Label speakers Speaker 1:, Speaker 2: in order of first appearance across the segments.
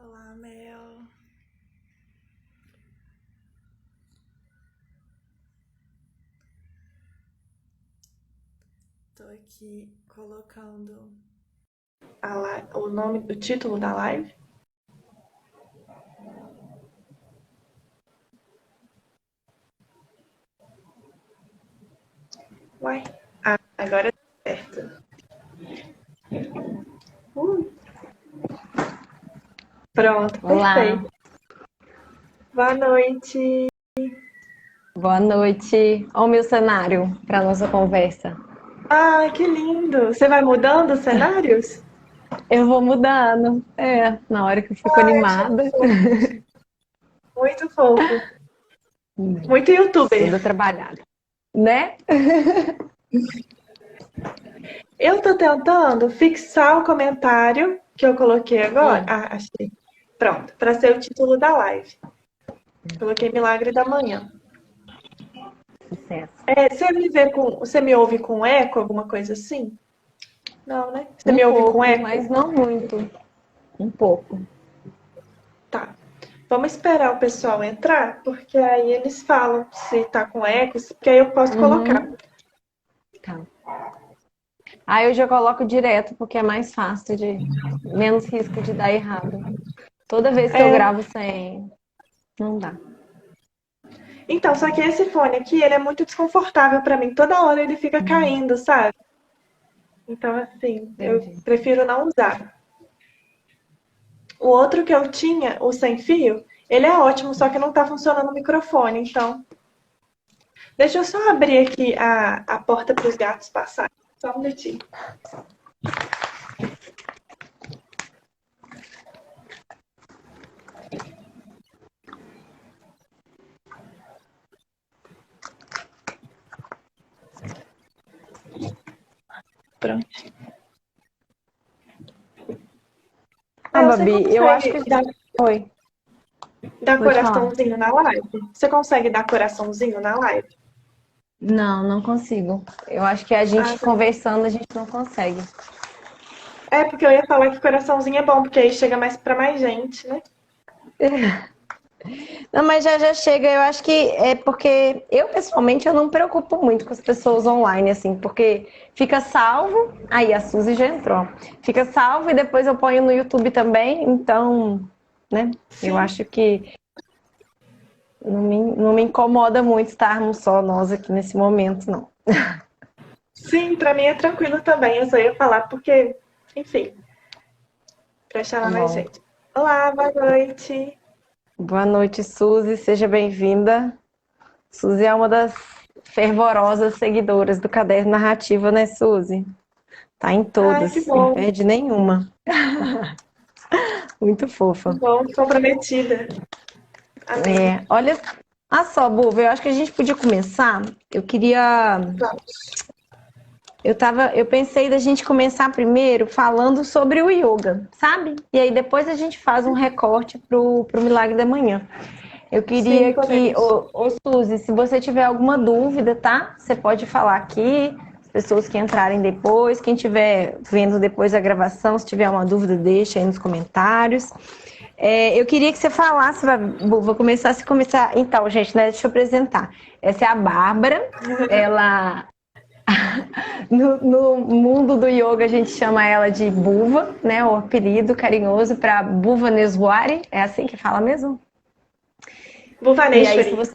Speaker 1: Olá, Mel. Tô aqui colocando o título da live. Uai, agora tá certo. Pronto,
Speaker 2: Olá,
Speaker 1: perfeito. Boa noite.
Speaker 2: boa noite. Olha o meu cenário para nossa conversa.
Speaker 1: Ah, que lindo. Você vai mudando os cenários?
Speaker 2: Eu vou mudando, na hora que eu fico
Speaker 1: Ai, achei
Speaker 2: animada,
Speaker 1: fofo. Muito fofo. Muito youtuber.
Speaker 2: toda trabalhada, né?
Speaker 1: Eu tô tentando fixar o comentário que eu coloquei agora.
Speaker 2: Hum,
Speaker 1: Ah, achei. Pronto, para ser o título da live. Coloquei Milagre da Manhã.
Speaker 2: sucesso.
Speaker 1: Você me ouve com eco, alguma coisa assim? Não, né? Você
Speaker 2: Um
Speaker 1: me ouve com
Speaker 2: pouco,
Speaker 1: eco?
Speaker 2: mas não muito. Um pouco.
Speaker 1: Tá. Vamos esperar o pessoal entrar, porque aí eles falam se tá com eco, porque aí eu posso colocar.
Speaker 2: Uhum, tá. Aí eu já coloco direto, porque é mais fácil menos risco de dar errado. Toda vez que eu
Speaker 1: É,
Speaker 2: gravo sem, não dá.
Speaker 1: então, só que esse fone aqui, ele é muito desconfortável pra mim. Toda hora ele fica caindo, sabe? Então, assim, eu
Speaker 2: Entendi.
Speaker 1: prefiro não usar. O outro que eu tinha, o sem fio, ele é ótimo, só que não tá funcionando o microfone. Então, deixa eu só abrir aqui a porta para os gatos passarem. Só um minutinho. Pronto.
Speaker 2: Ah,
Speaker 1: Você
Speaker 2: Babi, eu acho
Speaker 1: consegue
Speaker 2: que. Oi,
Speaker 1: dar
Speaker 2: pode falar.
Speaker 1: coraçãozinho na live? Você consegue dar coraçãozinho na live?
Speaker 2: Não, não consigo. Eu acho que a
Speaker 1: Ah,
Speaker 2: gente
Speaker 1: tá bom.
Speaker 2: conversando, a gente não consegue.
Speaker 1: É, porque eu ia falar que coraçãozinho é bom, porque aí chega mais pra mais gente, né?
Speaker 2: Não, mas já chega. Eu acho que é porque eu, pessoalmente, eu não me preocupo muito com as pessoas online, assim, porque fica salvo. Aí a Suzy já entrou. Fica salvo e depois eu ponho no YouTube também. Então, né? Eu
Speaker 1: Sim,
Speaker 2: acho que não me incomoda muito estarmos só nós aqui nesse momento, não.
Speaker 1: sim, pra mim é tranquilo também. Eu só ia falar porque, enfim, pra
Speaker 2: Tá
Speaker 1: chamar mais
Speaker 2: bom.
Speaker 1: gente. Olá, boa noite.
Speaker 2: Boa noite, Suzy. Seja bem-vinda. Suzy é uma das fervorosas seguidoras do Caderno Narrativa, né, Suzy? Tá em
Speaker 1: Ai, que
Speaker 2: todas, não
Speaker 1: bom,
Speaker 2: perde nenhuma. Muito
Speaker 1: que
Speaker 2: fofa.
Speaker 1: bom, comprometida. Amém.
Speaker 2: Olha, só, Buva, eu acho que a gente podia começar. Eu queria.
Speaker 1: Vamos.
Speaker 2: Eu pensei da gente começar primeiro falando sobre o yoga, sabe? E aí depois a gente faz um recorte pro Milagre da Manhã. Eu
Speaker 1: Sim,
Speaker 2: queria que,
Speaker 1: podemos.
Speaker 2: Suzy, se você tiver alguma dúvida, tá? Você pode falar aqui, as pessoas que entrarem depois, quem estiver vendo depois a gravação, se tiver uma dúvida, deixa aí nos comentários. Eu queria que você falasse, vou começar a começar. Então, gente, né, deixa eu apresentar. Essa é a Bárbara, ela no mundo do yoga a gente chama ela de Buva, né? O apelido carinhoso para Bhuvaneswari, é assim que fala mesmo? E aí, se
Speaker 1: Bhuvaneshwari.
Speaker 2: você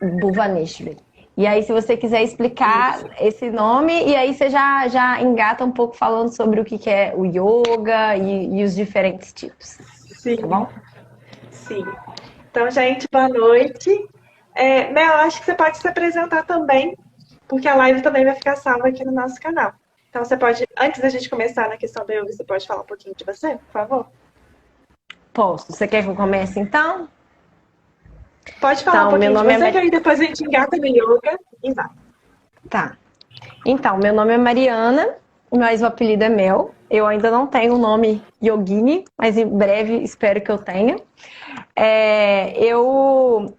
Speaker 2: Bhuvaneshwari. E aí, se você quiser explicar
Speaker 1: Isso.
Speaker 2: esse nome, e aí você já engata um pouco falando sobre o que é o yoga e os diferentes tipos,
Speaker 1: Sim,
Speaker 2: tá bom?
Speaker 1: sim. Então, gente, boa noite. Mel, acho que você pode se apresentar também, porque a live também vai ficar salva aqui no nosso canal. Então, você pode, antes da gente começar na questão do yoga, você pode falar um pouquinho de você, por favor?
Speaker 2: Posso. Você quer que eu comece então?
Speaker 1: Pode falar um
Speaker 2: Então, meu
Speaker 1: pouquinho de
Speaker 2: nome é
Speaker 1: você, que aí depois a gente engata no yoga e vai.
Speaker 2: Tá. Então, meu nome é Mariana, mas o apelido é Mel. Eu ainda não tenho o nome Yogini, mas em breve espero que eu tenha. Eu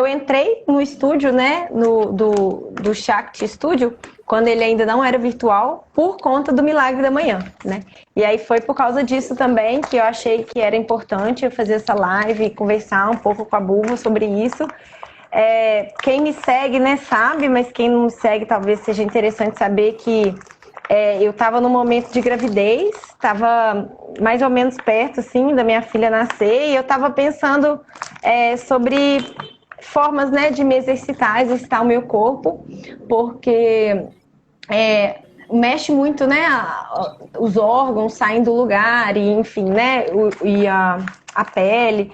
Speaker 2: entrei no estúdio, né, do Shakti Studio, quando ele ainda não era virtual, por conta do Milagre da Manhã, né? E aí foi por causa disso também que eu achei que era importante eu fazer essa live e conversar um pouco com a Bulva sobre isso. Quem me segue, né, sabe, mas quem não me segue talvez seja interessante saber que eu estava num momento de gravidez, estava mais ou menos perto, assim, da minha filha nascer, e eu estava pensando sobre formas, né, de me exercitar o meu corpo, porque mexe muito, né, os órgãos saem do lugar, e enfim, né, a pele.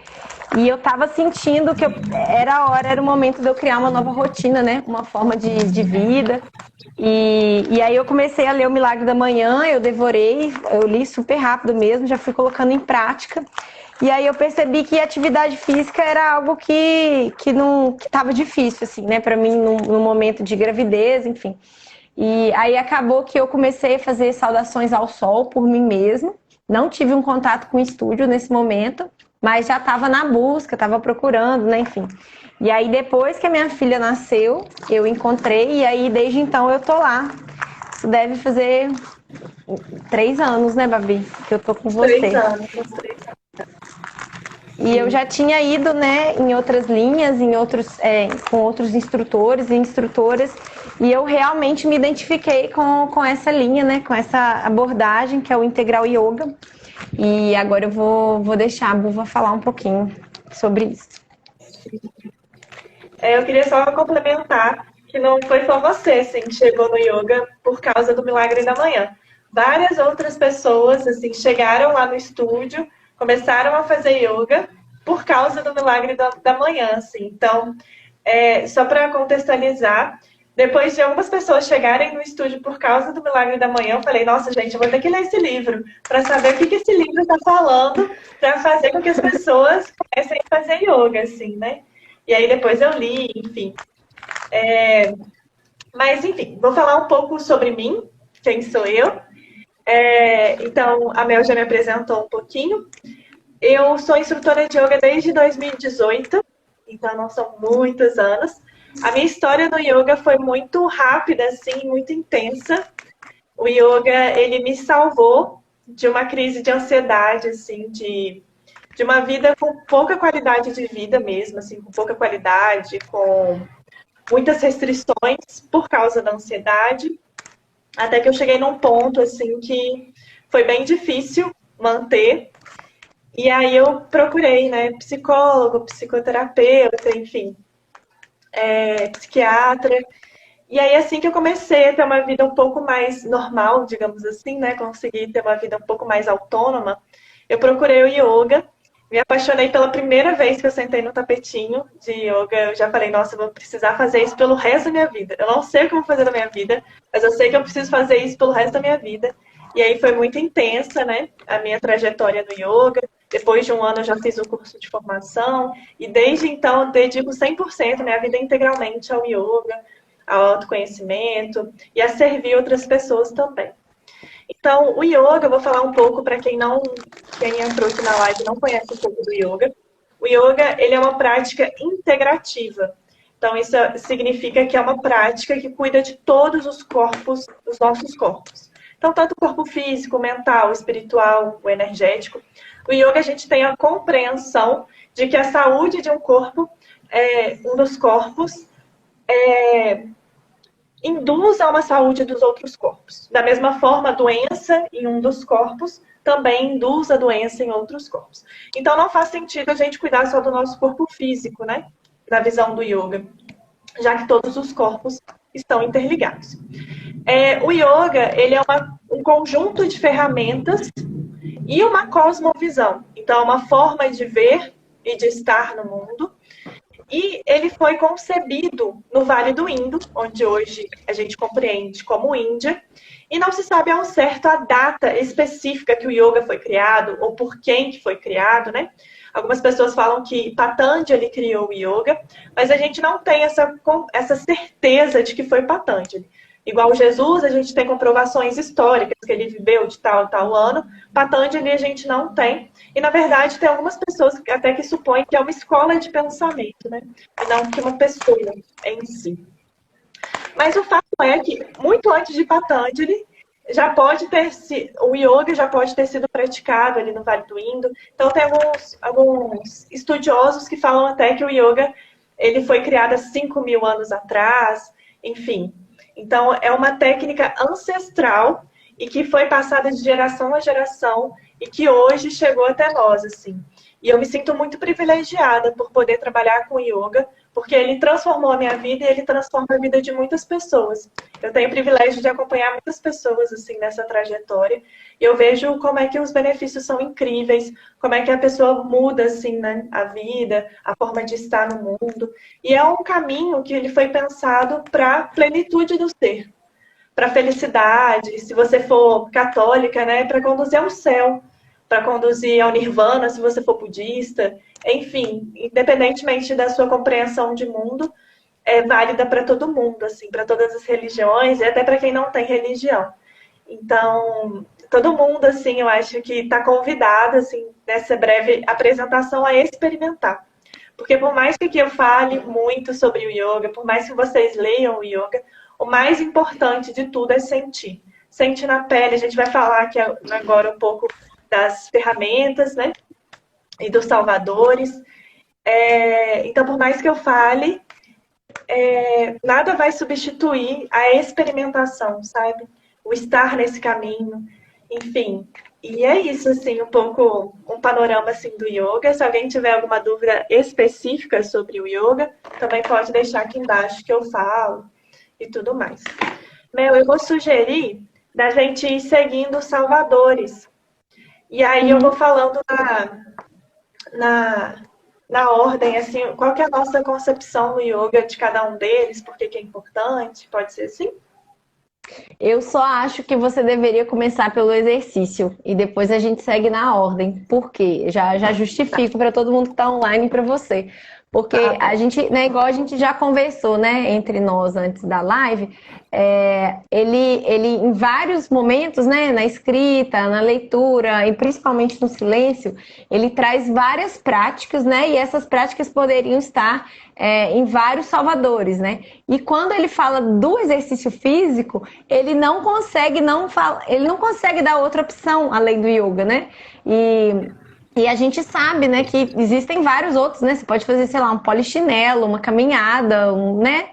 Speaker 2: E eu tava sentindo que era o momento de eu criar uma nova rotina, né, uma forma de vida. E aí eu comecei a ler o Milagre da Manhã, eu devorei, eu li super rápido mesmo, já fui colocando em prática. E aí eu percebi que a atividade física era algo que estava difícil, assim, né, para mim no momento de gravidez, enfim. E aí acabou que eu comecei a fazer saudações ao sol por mim mesma. Não tive um contato com o estúdio nesse momento, mas já estava na busca, estava procurando, né, enfim. E aí depois que a minha filha nasceu, eu encontrei, e aí desde então eu tô lá. Isso deve fazer 3 anos, né, Babi, que eu tô com você.
Speaker 1: 3 anos.
Speaker 2: E eu já tinha ido, né, em outras linhas, com outros instrutores e instrutoras, e eu realmente me identifiquei com essa linha, né, com essa abordagem que é o Integral Yoga. E agora eu vou deixar a Bulva falar um pouquinho sobre isso.
Speaker 1: Eu queria só complementar que não foi só você, assim, que chegou no yoga por causa do Milagre da Manhã. Várias outras pessoas, assim, chegaram lá no estúdio, começaram a fazer yoga por causa do Milagre da Manhã, assim. Então, só para contextualizar, depois de algumas pessoas chegarem no estúdio por causa do Milagre da Manhã, eu falei, nossa, gente, eu vou ter que ler esse livro para saber o que esse livro está falando, para fazer com que as pessoas comecem a fazer yoga, assim, né? E aí depois eu li, enfim. Mas, enfim, vou falar um pouco sobre mim, quem sou eu. Então, a Mel já me apresentou um pouquinho. Eu sou instrutora de yoga desde 2018, então não são muitos anos. A minha história no yoga foi muito rápida, assim, muito intensa. O yoga, ele me salvou de uma crise de ansiedade, assim, de uma vida com pouca qualidade de vida mesmo, assim, com pouca qualidade, com muitas restrições por causa da ansiedade, até que eu cheguei num ponto, assim, que foi bem difícil manter. E aí eu procurei, né, psicólogo, psicoterapeuta, enfim, psiquiatra. E aí, assim que eu comecei a ter uma vida um pouco mais normal, digamos assim, né, consegui ter uma vida um pouco mais autônoma, eu procurei o yoga. Me apaixonei pela primeira vez que eu sentei no tapetinho de yoga. Eu já falei, nossa, eu vou precisar fazer isso pelo resto da minha vida. Eu não sei o que eu vou fazer na minha vida, mas eu sei que eu preciso fazer isso pelo resto da minha vida. E aí foi muito intensa, né, a minha trajetória no yoga. Depois de um ano eu já fiz o curso de formação. E desde então eu dedico 100% minha vida integralmente ao yoga, ao autoconhecimento e a servir outras pessoas também. Então, o yoga, eu vou falar um pouco para quem entrou aqui na live e não conhece um pouco do yoga. O yoga, ele é uma prática integrativa. Então, isso significa que é uma prática que cuida de todos os corpos, os nossos corpos. Então, tanto o corpo físico, mental, espiritual, o energético. O yoga, a gente tem a compreensão de que a saúde de um corpo, um dos corpos, induz a uma saúde dos outros corpos. Da mesma forma, a doença em um dos corpos também induz a doença em outros corpos. Então, não faz sentido a gente cuidar só do nosso corpo físico, né? Na visão do yoga, já que todos os corpos estão interligados. O yoga, ele é um conjunto de ferramentas e uma cosmovisão. Então, é uma forma de ver e de estar no mundo. E ele foi concebido no Vale do Indo, onde hoje a gente compreende como Índia, e não se sabe ao certo a data específica que o yoga foi criado, ou por quem que foi criado, né? Algumas pessoas falam que Patanjali criou o yoga, mas a gente não tem essa certeza de que foi Patanjali. Igual Jesus, a gente tem comprovações históricas que ele viveu de tal e tal ano. Patanjali a gente não tem. E, na verdade, tem algumas pessoas até que supõem que é uma escola de pensamento, né? E não que uma pessoa em si. Mas o fato é que, muito antes de Patanjali, o yoga já pode ter sido praticado ali no Vale do Indo. Então, tem alguns estudiosos que falam até que o yoga ele foi criado há 5.000 anos atrás, enfim. Então, é uma técnica ancestral e que foi passada de geração a geração e que hoje chegou até nós, assim. E eu me sinto muito privilegiada por poder trabalhar com yoga, porque ele transformou a minha vida e ele transforma a vida de muitas pessoas. Eu tenho o privilégio de acompanhar muitas pessoas assim nessa trajetória e eu vejo como é que os benefícios são incríveis, como é que a pessoa muda assim, né, a vida, a forma de estar no mundo. E é um caminho que ele foi pensado para a plenitude do ser, para a felicidade, se você for católica, né, para conduzir ao céu, para conduzir ao nirvana, se você for budista, enfim, independentemente da sua compreensão de mundo, é válida para todo mundo, assim, para todas as religiões e até para quem não tem religião. Então, todo mundo, assim, eu acho que está convidado, assim, nessa breve apresentação a experimentar. Porque por mais que aqui eu fale muito sobre o yoga, por mais que vocês leiam o yoga, o mais importante de tudo é sentir. Sentir na pele, a gente vai falar aqui agora um pouco das ferramentas, né? E dos salvadores. Então, por mais que eu fale, nada vai substituir a experimentação, sabe? O estar nesse caminho, enfim. E é isso, assim, um pouco um panorama assim, do yoga. Se alguém tiver alguma dúvida específica sobre o yoga, também pode deixar aqui embaixo que eu falo e tudo mais. Eu vou sugerir da gente ir seguindo os salvadores. E aí eu vou falando na ordem, assim, qual que é a nossa concepção no yoga de cada um deles, por que é importante, pode ser assim?
Speaker 2: Eu só acho que você deveria começar pelo exercício e depois a gente segue na ordem. Por quê? Já justifico para todo mundo que está online e para você. Porque a gente, né, igual a gente já conversou, né, entre nós antes da live, ele em vários momentos, né, na escrita, na leitura e principalmente no silêncio, ele traz várias práticas, né, e essas práticas poderiam estar em vários salvadores, né? E quando ele fala do exercício físico, ele não consegue dar outra opção além do yoga, né? E a gente sabe, né, que existem vários outros, né? Você pode fazer, sei lá, um polichinelo, uma caminhada, né?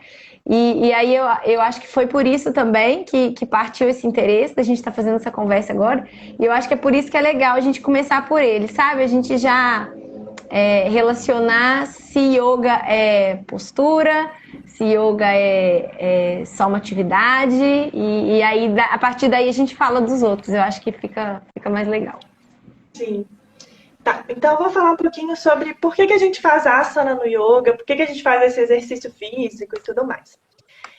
Speaker 2: E aí eu acho que foi por isso também que partiu esse interesse da gente estar fazendo essa conversa agora. E eu acho que é por isso que é legal a gente começar por ele, sabe? A gente já relacionar se yoga é postura, se yoga é só uma atividade. E aí, a partir daí, a gente fala dos outros. Eu acho que fica mais legal.
Speaker 1: Sim. Tá, então eu vou falar um pouquinho sobre por que a gente faz asana no yoga, por que a gente faz esse exercício físico e tudo mais.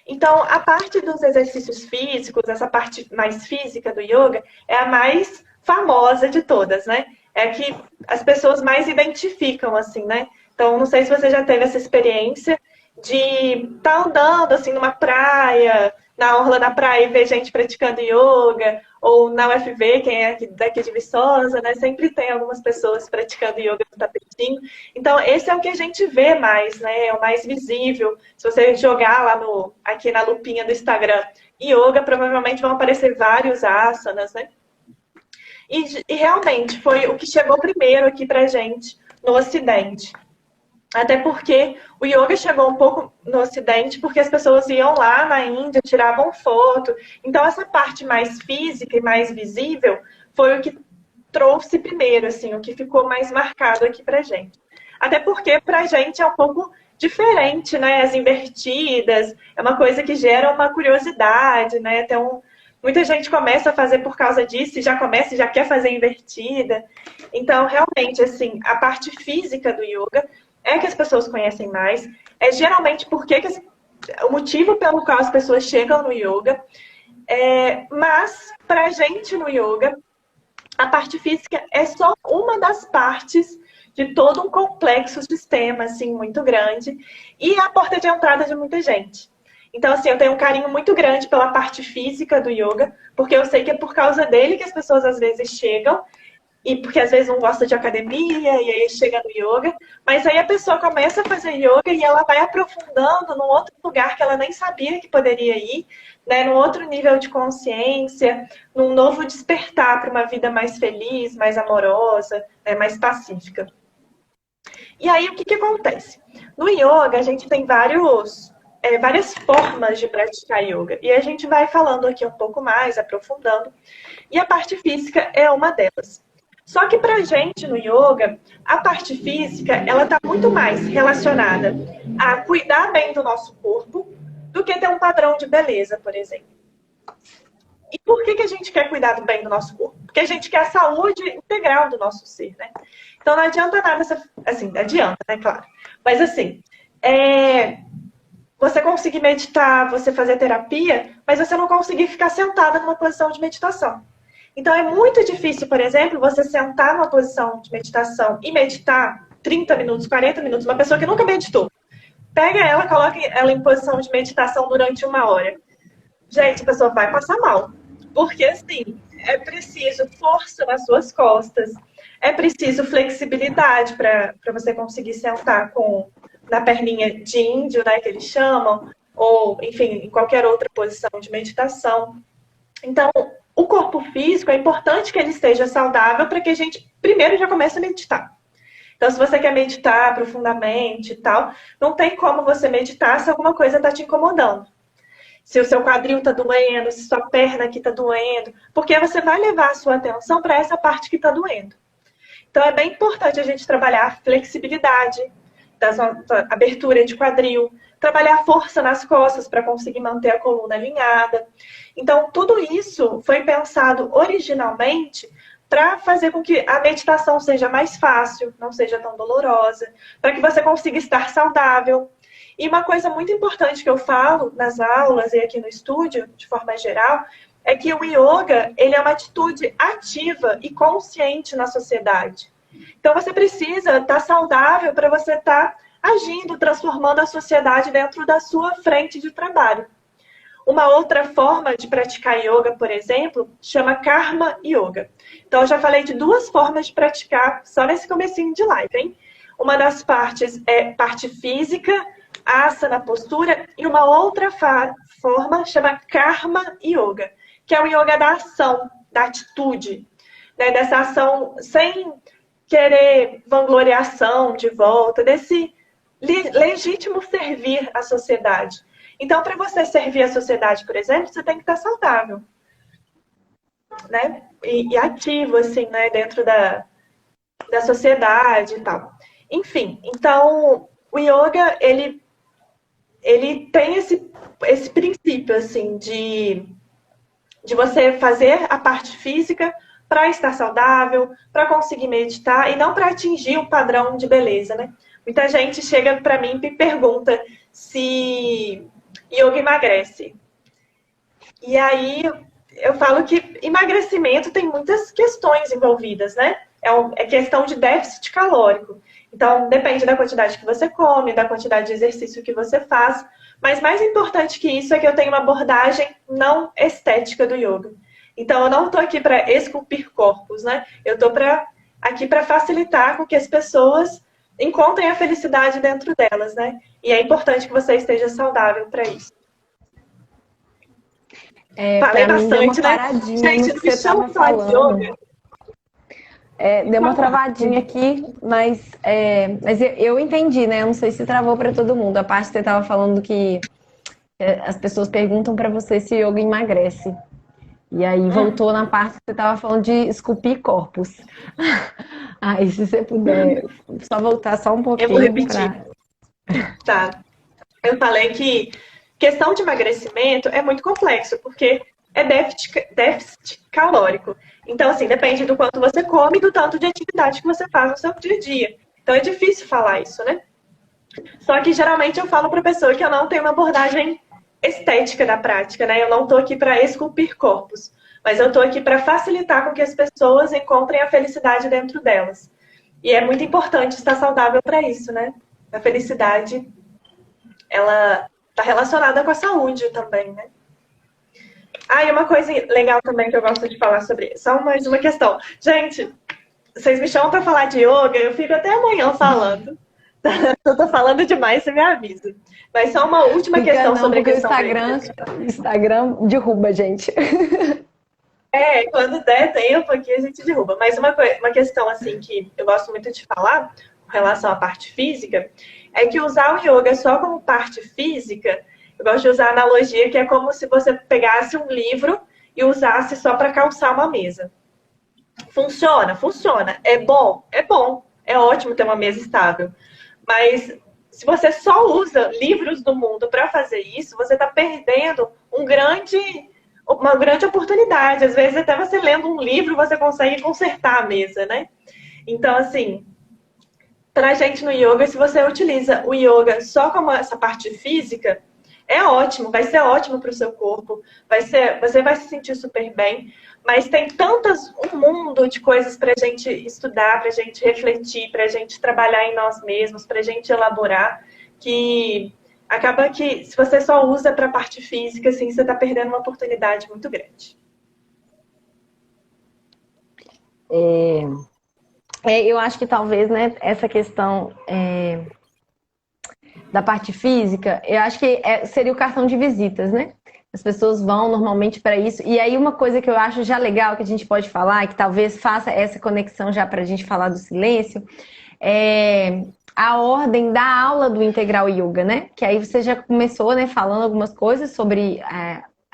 Speaker 1: Então, a parte dos exercícios físicos, essa parte mais física do yoga, é a mais famosa de todas, né? É a que as pessoas mais identificam, assim, né? Então, não sei se você já teve essa experiência de estar andando, assim, numa praia, na orla da praia e ver gente praticando yoga, ou na UFV, quem é daqui de Viçosa, né? Sempre tem algumas pessoas praticando yoga no tapetinho. Então, esse é o que a gente vê mais, né? É o mais visível. Se você jogar lá aqui na lupinha do Instagram, yoga, provavelmente vão aparecer vários asanas, né? E realmente foi o que chegou primeiro aqui pra gente no Ocidente. Até porque o yoga chegou um pouco no Ocidente porque as pessoas iam lá na Índia, tiravam foto. Então, essa parte mais física e mais visível foi o que trouxe primeiro, assim, o que ficou mais marcado aqui pra gente. Até porque pra gente é um pouco diferente, né? As invertidas, é uma coisa que gera uma curiosidade, né? Então, muita gente começa a fazer por causa disso e já começa e já quer fazer invertida. Então, realmente, assim, a parte física do yoga é que as pessoas conhecem mais. É geralmente o motivo pelo qual as pessoas chegam no yoga. Mas, pra gente no yoga, a parte física é só uma das partes de todo um complexo sistema, assim, muito grande. E a porta de entrada de muita gente. Então, assim, eu tenho um carinho muito grande pela parte física do yoga, porque eu sei que é por causa dele que as pessoas às vezes chegam. e porque às vezes não gosta de academia, e aí chega no yoga, mas aí a pessoa começa a fazer yoga e ela vai aprofundando num outro lugar que ela nem sabia que poderia ir, né, num outro nível de consciência, num novo despertar para uma vida mais feliz, mais amorosa, né, mais pacífica. E aí o que acontece? No yoga a gente tem várias formas de praticar yoga, e a gente vai falando aqui um pouco mais, aprofundando, e a parte física é uma delas. Só que pra gente no yoga, a parte física, ela tá muito mais relacionada a cuidar bem do nosso corpo do que ter um padrão de beleza, por exemplo. E por que a gente quer cuidar bem do nosso corpo? Porque a gente quer a saúde integral do nosso ser, né? Então não adianta nada, assim, adianta, né, claro. Mas assim, você conseguir meditar, você fazer terapia, mas você não conseguir ficar sentada numa posição de meditação. Então é muito difícil, por exemplo, você sentar numa posição de meditação e meditar 30 minutos, 40 minutos, uma pessoa que nunca meditou. Pega ela, coloca ela em posição de meditação durante 1 hora. Gente, a pessoa vai passar mal. Porque, assim, é preciso força nas suas costas, é preciso flexibilidade para você conseguir sentar na perninha de índio, né, que eles chamam, ou, enfim, em qualquer outra posição de meditação. Então, o corpo físico é importante que ele esteja saudável para que a gente, primeiro, já comece a meditar. Então, se você quer meditar profundamente e tal, não tem como você meditar se alguma coisa está te incomodando. Se o seu quadril está doendo, se sua perna aqui está doendo, porque você vai levar a sua atenção para essa parte que está doendo. Então, é bem importante a gente trabalhar a flexibilidade, da abertura de quadril, trabalhar a força nas costas para conseguir manter a coluna alinhada. Então, tudo isso foi pensado originalmente para fazer com que a meditação seja mais fácil, não seja tão dolorosa, para que você consiga estar saudável. E uma coisa muito importante que eu falo nas aulas e aqui no estúdio, de forma geral, é que o yoga, ele é uma atitude ativa e consciente na sociedade. Então você precisa estar saudável para você estar agindo, transformando a sociedade dentro da sua frente de trabalho. Uma outra forma de praticar yoga, por exemplo, chama Karma Yoga. Então eu já falei de 2 formas de praticar só nesse comecinho de live, hein? Uma das partes é parte física, asana, postura, e uma outra forma chama Karma Yoga, que é o yoga da ação, da atitude, né? Dessa ação sem querer vangloriação de volta, desse legítimo servir à sociedade. Então, para você servir a sociedade, por exemplo, você tem que estar saudável, né? E ativo, assim, né? Dentro da sociedade e tal. Enfim, então, o yoga, ele tem esse princípio, assim, de você fazer a parte física para estar saudável, para conseguir meditar e não para atingir o padrão de beleza, né? Muita gente chega para mim e me pergunta se yoga emagrece. E aí eu falo que emagrecimento tem muitas questões envolvidas, né? É questão de déficit calórico. Então, depende da quantidade que você come, da quantidade de exercício que você faz. Mas mais importante que isso é que eu tenho uma abordagem não estética do yoga. Então, eu não estou aqui para esculpir corpos, né? Eu estou aqui para facilitar com que as pessoas encontrem a felicidade dentro delas, né? E é importante que você esteja saudável para isso. Falei bastante, né?
Speaker 2: Gente, no que você estava falando. Deu uma travadinha aqui, mas eu entendi, né? Eu não sei se travou para todo mundo. A parte que você estava falando que as pessoas perguntam para você se yoga emagrece. E aí voltou na parte que você estava falando de esculpir corpos. Aí, se você puder só voltar só um pouquinho.
Speaker 1: Eu vou repetir. Tá. Eu falei que questão de emagrecimento é muito complexo, porque é déficit calórico. Então, assim, depende do quanto você come e do tanto de atividade que você faz no seu dia a dia. Então, é difícil falar isso, né? Só que, geralmente, eu falo para a pessoa que eu não tenho uma abordagem estética da prática, né? Eu não estou aqui para esculpir corpos, mas eu estou aqui para facilitar com que as pessoas encontrem a felicidade dentro delas. E é muito importante estar saudável para isso, né? A felicidade, ela está relacionada com a saúde também, né? Ah, e uma coisa legal também que eu gosto de falar sobre, só mais uma questão. Gente, vocês me chamam para falar de yoga, eu fico até amanhã falando. Eu tô falando demais, você me avisa. Mas só uma última questão sobre a questão
Speaker 2: o Instagram derruba a gente.
Speaker 1: Quando der tempo aqui a gente derruba. Mas uma questão assim que eu gosto muito de falar com relação à parte física é que usar o yoga só como parte física, eu gosto de usar a analogia que é como se você pegasse um livro e usasse só para calçar uma mesa. Funciona? Funciona. É bom? É bom. É ótimo ter uma mesa estável. Mas se você só usa livros do mundo para fazer isso, você está perdendo uma grande oportunidade. Às vezes, até você lendo um livro, você consegue consertar a mesa, né? Então, assim, pra gente no yoga, se você utiliza o yoga só como essa parte física, é ótimo, vai ser ótimo para o seu corpo, você vai se sentir super bem, mas tem um mundo de coisas para a gente estudar, para a gente refletir, para a gente trabalhar em nós mesmos, para a gente elaborar, que acaba que se você só usa para a parte física, assim, você está perdendo uma oportunidade muito grande.
Speaker 2: Eu acho que talvez, né, essa questão da parte física, eu acho que seria o cartão de visitas, né? As pessoas vão normalmente para isso. E aí uma coisa que eu acho já legal que a gente pode falar, que talvez faça essa conexão já para a gente falar do silêncio, é a ordem da aula do Integral Yoga, né? Que aí você já começou, né, falando algumas coisas sobre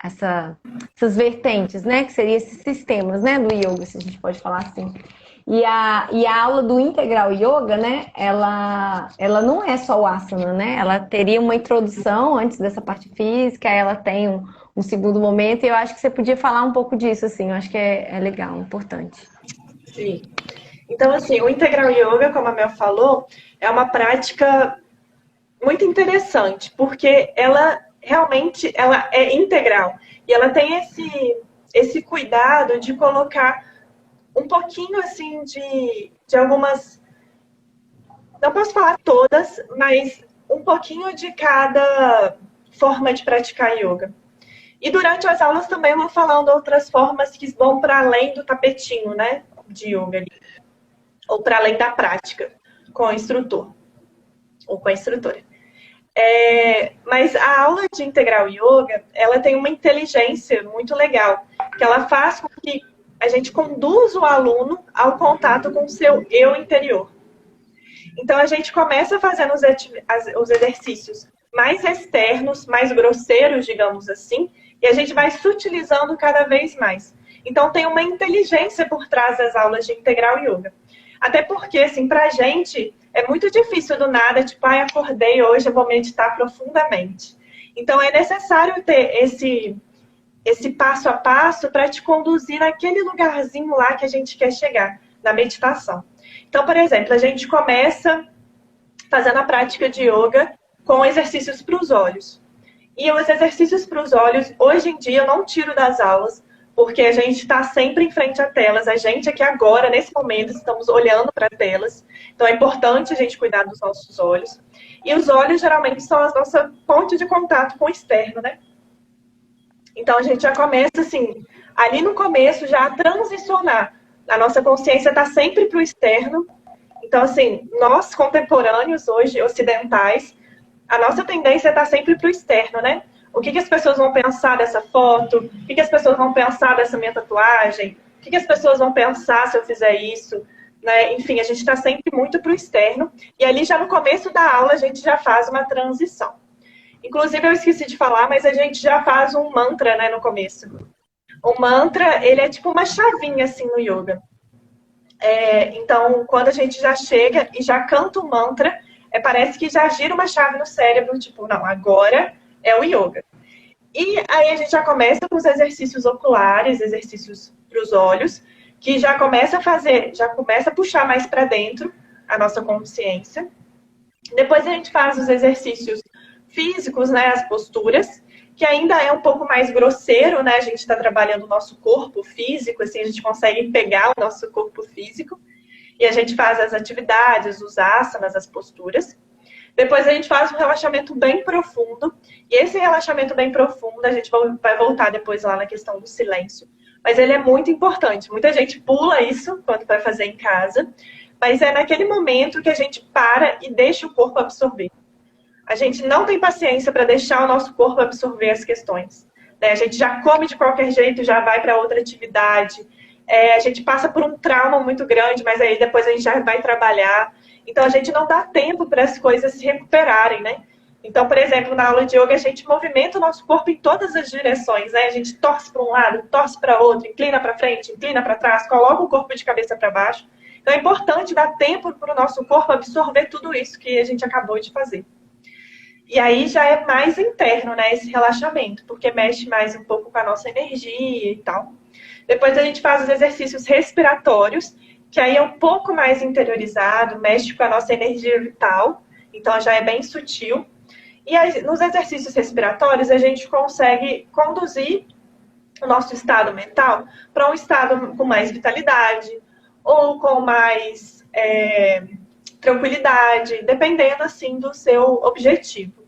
Speaker 2: essas vertentes, né? Que seriam esses sistemas, né, do yoga, se a gente pode falar assim. E a aula do Integral Yoga, né, ela não é só o asana, né? Ela teria uma introdução antes dessa parte física, ela tem um segundo momento, e eu acho que você podia falar um pouco disso, assim, eu acho que é legal, importante.
Speaker 1: Sim. Então, assim, o Integral Yoga, como a Mel falou, é uma prática muito interessante, porque ela realmente é integral. E ela tem esse cuidado de colocar um pouquinho, assim, de algumas... Não posso falar todas, mas um pouquinho de cada forma de praticar yoga. E durante as aulas também eu vou falando outras formas que vão para além do tapetinho, né, de yoga ali. Ou para além da prática com o instrutor ou com a instrutora. Mas a aula de Integral Yoga, ela tem uma inteligência muito legal, que ela faz com que a gente conduza o aluno ao contato com o seu eu interior. Então, a gente começa fazendo os exercícios mais externos, mais grosseiros, digamos assim, e a gente vai sutilizando cada vez mais. Então, tem uma inteligência por trás das aulas de Integral Yoga. Até porque, assim, pra gente, é muito difícil do nada, tipo, acordei hoje, eu vou meditar profundamente. Então, é necessário ter esse passo a passo para te conduzir naquele lugarzinho lá que a gente quer chegar, na meditação. Então, por exemplo, a gente começa fazendo a prática de yoga com exercícios para os olhos. E os exercícios para os olhos, hoje em dia, eu não tiro das aulas, porque a gente está sempre em frente a telas. A gente aqui agora, nesse momento, estamos olhando para telas. Então, é importante a gente cuidar dos nossos olhos. E os olhos, geralmente, são a nossa ponte de contato com o externo, né? Então, a gente já começa, assim, ali no começo, já a transicionar. A nossa consciência está sempre para o externo. Então, assim, nós contemporâneos hoje, ocidentais, a nossa tendência está sempre para o externo, né? O que as pessoas vão pensar dessa foto? O que as pessoas vão pensar dessa minha tatuagem? O que as pessoas vão pensar se eu fizer isso? Né? Enfim, a gente está sempre muito para o externo. E ali, já no começo da aula, a gente já faz uma transição. Inclusive, eu esqueci de falar, mas a gente já faz um mantra, né, no começo. O mantra, ele é tipo uma chavinha, assim, no yoga. Então, quando a gente já chega e já canta o mantra, parece que já gira uma chave no cérebro, tipo, não, agora é o yoga. E aí a gente já começa com os exercícios oculares, exercícios para os olhos, que já começa a puxar mais para dentro a nossa consciência. Depois a gente faz os exercícios físicos, né, as posturas, que ainda é um pouco mais grosseiro, né, a gente está trabalhando o nosso corpo físico, assim, a gente consegue pegar o nosso corpo físico, e a gente faz as atividades, os asanas, as posturas. Depois a gente faz um relaxamento bem profundo, e esse relaxamento bem profundo, a gente vai voltar depois lá na questão do silêncio, mas ele é muito importante. Muita gente pula isso quando vai fazer em casa, mas é naquele momento que a gente para e deixa o corpo absorver. A gente não tem paciência para deixar o nosso corpo absorver as questões, né? A gente já come de qualquer jeito, já vai para outra atividade. A gente passa por um trauma muito grande, mas aí depois a gente já vai trabalhar. Então, a gente não dá tempo para as coisas se recuperarem, né? Então, por exemplo, na aula de yoga, a gente movimenta o nosso corpo em todas as direções, né? A gente torce para um lado, torce para outro, inclina para frente, inclina para trás, coloca o corpo de cabeça para baixo. Então, é importante dar tempo para o nosso corpo absorver tudo isso que a gente acabou de fazer. E aí já é mais interno, né, esse relaxamento, porque mexe mais um pouco com a nossa energia e tal. Depois a gente faz os exercícios respiratórios, que aí é um pouco mais interiorizado, mexe com a nossa energia vital, então já é bem sutil. E aí, nos exercícios respiratórios a gente consegue conduzir o nosso estado mental para um estado com mais vitalidade ou com mais tranquilidade, dependendo assim do seu objetivo.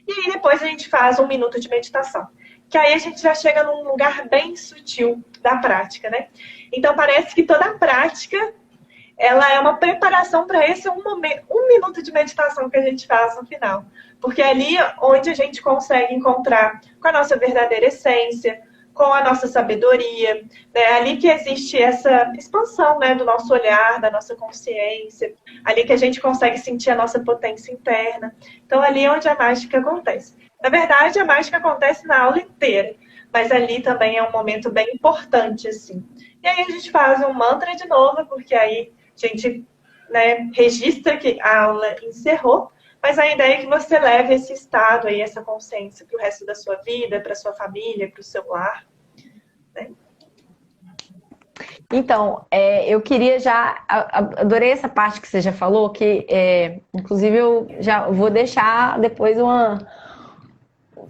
Speaker 1: E aí depois a gente faz 1 minuto de meditação, que aí a gente já chega num lugar bem sutil da prática, né? Então parece que toda a prática ela é uma preparação para esse 1 minuto de meditação que a gente faz no final. Porque é ali onde a gente consegue encontrar com a nossa verdadeira essência, com a nossa sabedoria, né? Ali que existe essa expansão, né, do nosso olhar, da nossa consciência, ali que a gente consegue sentir a nossa potência interna. Então, ali é onde a mágica acontece. Na verdade, a mágica acontece na aula inteira, mas ali também é um momento bem importante, assim. E aí a gente faz um mantra de novo, porque aí a gente, né, registra que a aula encerrou, mas a ideia é que você leve esse estado aí, essa consciência para o resto da sua vida, para a sua família, para o seu lar. Né?
Speaker 2: Então, eu queria já... Adorei essa parte que você já falou, que inclusive eu já vou deixar depois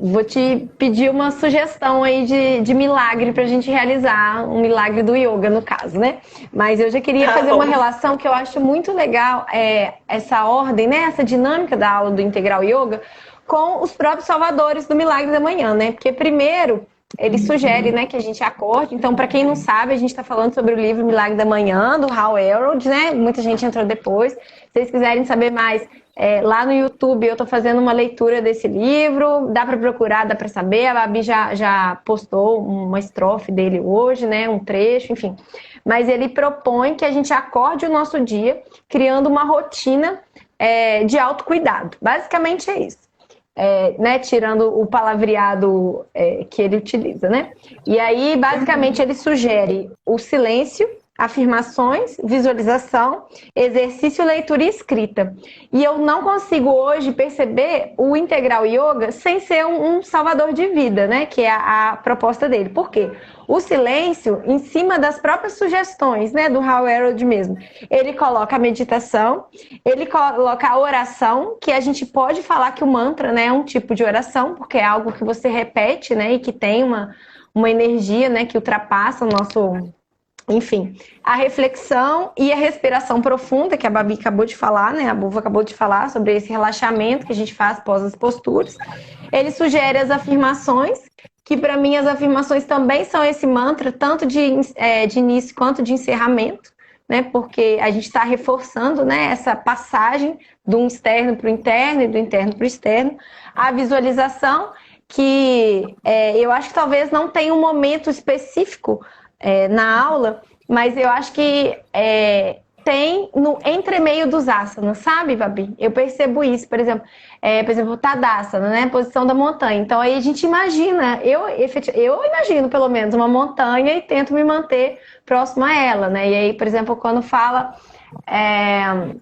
Speaker 2: Vou te pedir uma sugestão aí de milagre pra gente realizar, um milagre do yoga, no caso, né? Mas eu já queria fazer uma relação que eu acho muito legal, essa ordem, né? Essa dinâmica da aula do Integral Yoga com os próprios salvadores do Milagre da Manhã, né? Porque primeiro ele sugere, né, que a gente acorde. Então, para quem não sabe, a gente está falando sobre o livro Milagre da Manhã, do Hal Elrod, né? Muita gente entrou depois. Se vocês quiserem saber mais, lá no YouTube eu estou fazendo uma leitura desse livro. Dá para procurar, dá para saber. A Babi já postou uma estrofe dele hoje, né? Um trecho, enfim. Mas ele propõe que a gente acorde o nosso dia criando uma rotina de autocuidado. Basicamente é isso. Né, tirando o palavreado que ele utiliza, né? E aí, basicamente, ele sugere o silêncio, afirmações, visualização, exercício, leitura e escrita. E eu não consigo hoje perceber o Integral Yoga sem ser um salvador de vida, né? Que é a proposta dele. Por quê? O silêncio, em cima das próprias sugestões, né, do Hal Elrod mesmo, ele coloca a meditação, ele coloca a oração, que a gente pode falar que o mantra, né, é um tipo de oração, porque é algo que você repete, né, e que tem uma energia, né, que ultrapassa o nosso... Enfim, a reflexão e a respiração profunda, que a Babi acabou de falar, né? A Buva acabou de falar sobre esse relaxamento que a gente faz após as posturas. Ele sugere as afirmações, que para mim as afirmações também são esse mantra, tanto de início quanto de encerramento, né? Porque a gente está reforçando, né, essa passagem do externo para o interno e do interno para o externo. A visualização, que eu acho que talvez não tenha um momento específico na aula, mas eu acho que tem no entremeio dos asanas, sabe, Babi? Eu percebo isso, por exemplo, o Tadasana, né? Posição da montanha. Então aí a gente imagina, eu imagino pelo menos uma montanha e tento me manter próximo a ela, né? E aí, por exemplo, quando fala,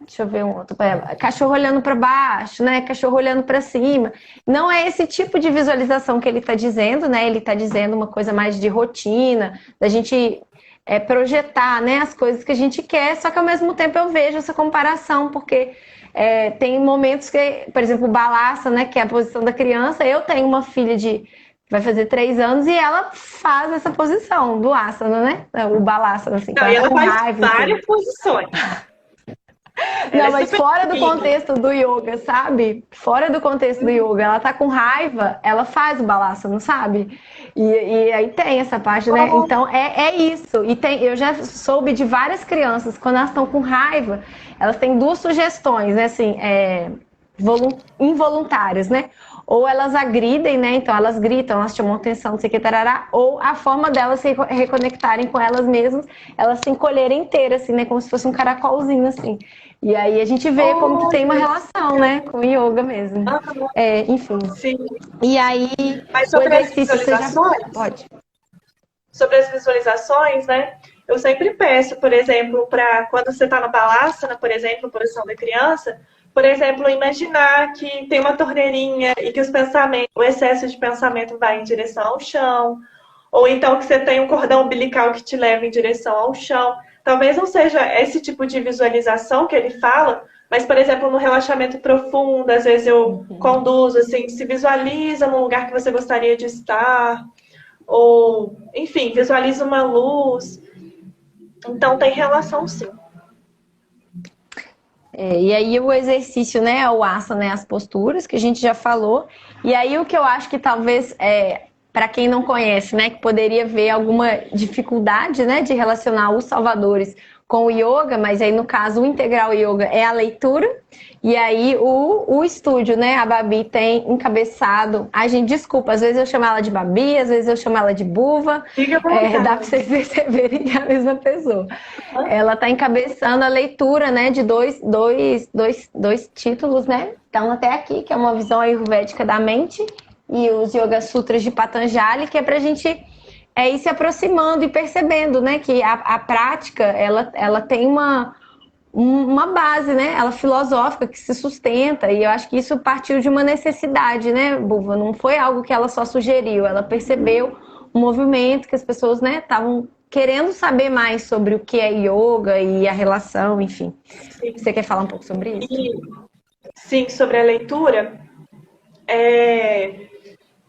Speaker 2: deixa eu ver um outro, cachorro olhando para baixo, né? Cachorro olhando para cima. Não é esse tipo de visualização que ele está dizendo, né? Ele está dizendo uma coisa mais de rotina, da gente projetar, né, as coisas que a gente quer, só que ao mesmo tempo eu vejo essa comparação, porque tem momentos que, por exemplo, o Balasana, né, que é a posição da criança, eu tenho uma filha vai fazer 3 anos e ela faz essa posição do asana, né? O Balasana, assim.
Speaker 1: Não, e ela faz várias posições. Ela
Speaker 2: Não,
Speaker 1: é
Speaker 2: mas
Speaker 1: super
Speaker 2: fora do
Speaker 1: amiga.
Speaker 2: contexto do yoga, sabe? Fora do contexto do yoga, ela tá com raiva, ela faz o balaço, não sabe? E aí tem essa parte, né? Então é isso. E tem, eu já soube de várias crianças, quando elas estão com raiva, elas têm duas sugestões, né? Assim, involuntárias, né? Ou elas agridem, né? Então elas gritam, elas chamam atenção, não sei o que, tarará. Ou a forma delas se reconectarem com elas mesmas, elas se encolherem inteiras, assim, né? Como se fosse um caracolzinho, assim. E aí a gente vê como que tem uma
Speaker 1: Olha,
Speaker 2: relação, né? Com o yoga mesmo.
Speaker 1: aham,
Speaker 2: Enfim.
Speaker 1: sim.
Speaker 2: E aí,
Speaker 1: Mas
Speaker 2: o
Speaker 1: sobre as
Speaker 2: exercício você já
Speaker 1: visualizações,
Speaker 2: pode.
Speaker 1: sobre as visualizações, né? Eu sempre peço, por exemplo, para quando você está no Balasana, por exemplo, posição da criança, por exemplo, imaginar que tem uma torneirinha e que os pensamentos, o excesso de pensamento vai em direção ao chão, ou então que você tem um cordão umbilical que te leva em direção ao chão. Talvez não seja esse tipo de visualização que ele fala, mas, por exemplo, no relaxamento profundo, às vezes eu conduzo assim, se visualiza num lugar que você gostaria de estar, ou, enfim, visualiza uma luz. Então tem relação sim.
Speaker 2: E aí o exercício, né, o asana, né, as posturas que a gente já falou. E aí o que eu acho que talvez para quem não conhece, né, que poderia ver alguma dificuldade, né, de relacionar os salvadores com o yoga, mas aí no caso o integral yoga é a leitura. E aí o estúdio, né, a Babi tem encabeçado. Ai, gente, desculpa, às vezes eu chamo ela de Babi, às vezes eu chamo ela de Buva.
Speaker 1: Fica à
Speaker 2: Dá para
Speaker 1: vontade.
Speaker 2: vocês perceberem que é a mesma pessoa. Ela está encabeçando a leitura, né, de dois títulos, né? Então, até aqui, que é uma visão ayurvédica da mente, e os Yoga Sutras de Patanjali, que é para a gente ir se aproximando e percebendo, né, que a prática, ela tem uma base, né? Ela filosófica que se sustenta, e eu acho que isso partiu de uma necessidade, né, Buva? Não foi algo que ela só sugeriu, ela percebeu um movimento que as pessoas, né, estavam querendo saber mais sobre o que é yoga e a relação, enfim.
Speaker 1: Sim.
Speaker 2: Você quer falar um pouco sobre isso?
Speaker 1: E, sim, sobre a leitura,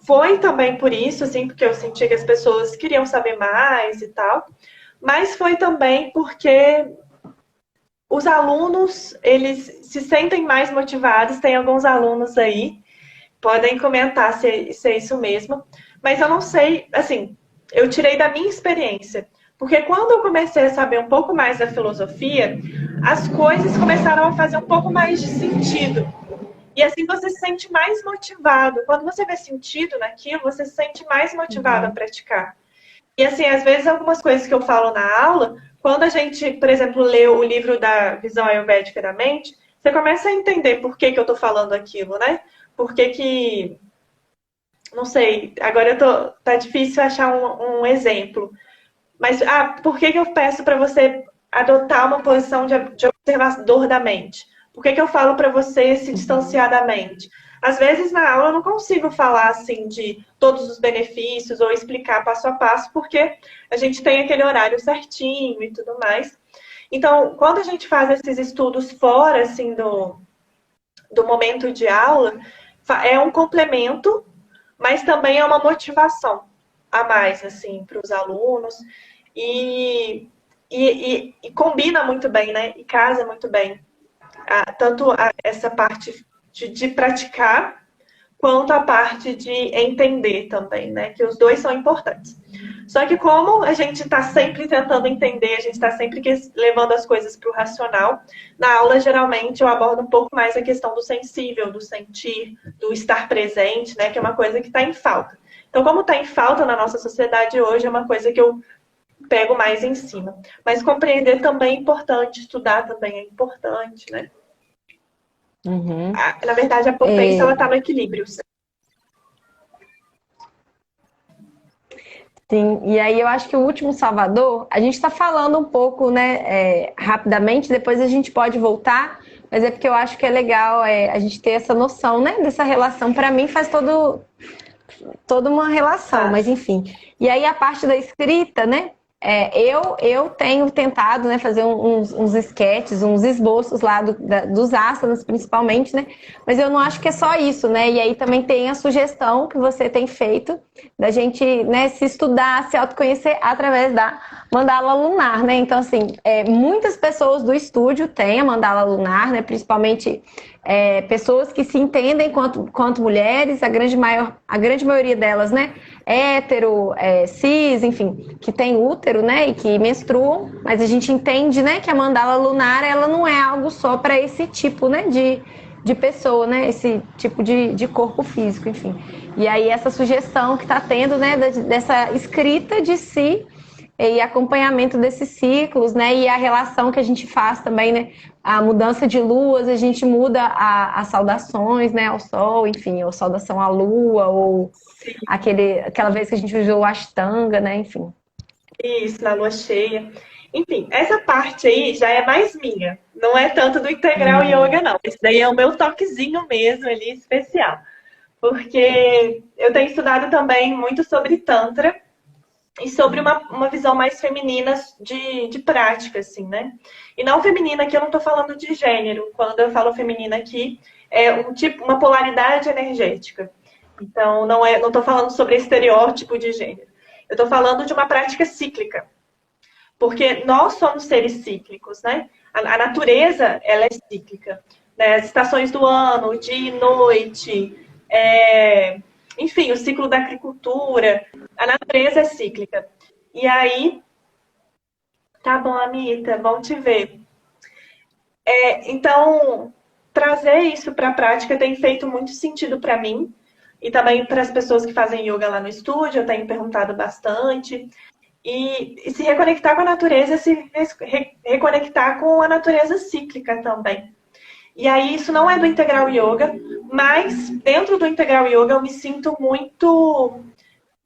Speaker 1: foi também por isso, assim, porque eu senti que as pessoas queriam saber mais e tal, mas foi também porque os alunos, eles se sentem mais motivados, tem alguns alunos aí, podem comentar se é isso mesmo, mas eu não sei, assim, eu tirei da minha experiência, porque quando eu comecei a saber um pouco mais da filosofia, as coisas começaram a fazer um pouco mais de sentido. E assim você se sente mais motivado. Quando você vê sentido naquilo, você se sente mais motivado a praticar. E assim, às vezes algumas coisas que eu falo na aula, quando a gente, por exemplo, lê o livro da Visão Ayurvédica da Mente, você começa a entender por que eu estou falando aquilo, né? Por que não sei, agora tá difícil achar um exemplo. Mas, por que eu peço para você adotar uma posição de observador da mente? Por que eu falo para você se distanciar da mente? Às vezes na aula eu não consigo falar assim de todos os benefícios ou explicar passo a passo, porque a gente tem aquele horário certinho e tudo mais. Então, quando a gente faz esses estudos fora assim do momento de aula, é um complemento, mas também é uma motivação a mais assim para os alunos. E combina muito bem, né? E casa muito bem. Essa parte de praticar, quanto a parte de entender também, né? Que os dois são importantes. Só que como a gente está sempre tentando entender, a gente está sempre levando as coisas para o racional, na aula geralmente eu abordo um pouco mais a questão do sensível, do sentir, do estar presente, né? Que é uma coisa que está em falta. Então, como está em falta na nossa sociedade hoje, é uma coisa que eu pego mais em cima. Mas compreender também é importante, estudar também é importante, né?
Speaker 2: Uhum.
Speaker 1: Na verdade, a potência ela está no equilíbrio.
Speaker 2: Sim, e aí eu acho que o último Salvador, a gente está falando um pouco, né, rapidamente, depois a gente pode voltar, mas é porque eu acho que é legal a gente ter essa noção, né, dessa relação. Para mim faz toda uma relação, mas enfim. E aí a parte da escrita, né, Eu tenho tentado, né, fazer uns sketches, uns esboços lá dos asanas, principalmente, né? Mas eu não acho que é só isso, né? E aí também tem a sugestão que você tem feito da gente, né, se estudar, se autoconhecer através da mandala lunar, né? Então, assim, muitas pessoas do estúdio têm a mandala lunar, né? Principalmente pessoas que se entendem quanto mulheres, a grande maioria delas, né? Hétero, cis, enfim, que tem útero, né, e que menstruam, mas a gente entende, né, que a mandala lunar, ela não é algo só para esse tipo, né, de pessoa, né, esse tipo de corpo físico, enfim. E aí essa sugestão que está tendo, né, dessa escrita de si e acompanhamento desses ciclos, né, e a relação que a gente faz também, né, a mudança de luas, a gente muda as saudações, né, ao sol, enfim, ou saudação à lua, ou aquela vez que a gente usou o Ashtanga, né, enfim.
Speaker 1: Isso, na lua cheia. Enfim, essa parte aí já é mais minha. Não é tanto do integral yoga, não. Esse daí é o meu toquezinho mesmo ali, especial. Porque eu tenho estudado também muito sobre Tantra e sobre uma visão mais feminina de prática, assim, né? E não feminina aqui, eu não tô falando de gênero. Quando eu falo feminina aqui, é uma polaridade energética. Então, não tô falando sobre estereótipo de gênero. Eu tô falando de uma prática cíclica. Porque nós somos seres cíclicos, né? A natureza, ela é cíclica. Né? As estações do ano, dia e noite, enfim, o ciclo da agricultura. A natureza é cíclica. E aí, tá bom, Amita, bom te ver. Então, trazer isso para a prática tem feito muito sentido para mim. E também para as pessoas que fazem yoga lá no estúdio, eu tenho perguntado bastante. E se reconectar com a natureza, se reconectar com a natureza cíclica também. E aí, isso não é do Integral Yoga, mas dentro do Integral Yoga eu me sinto muito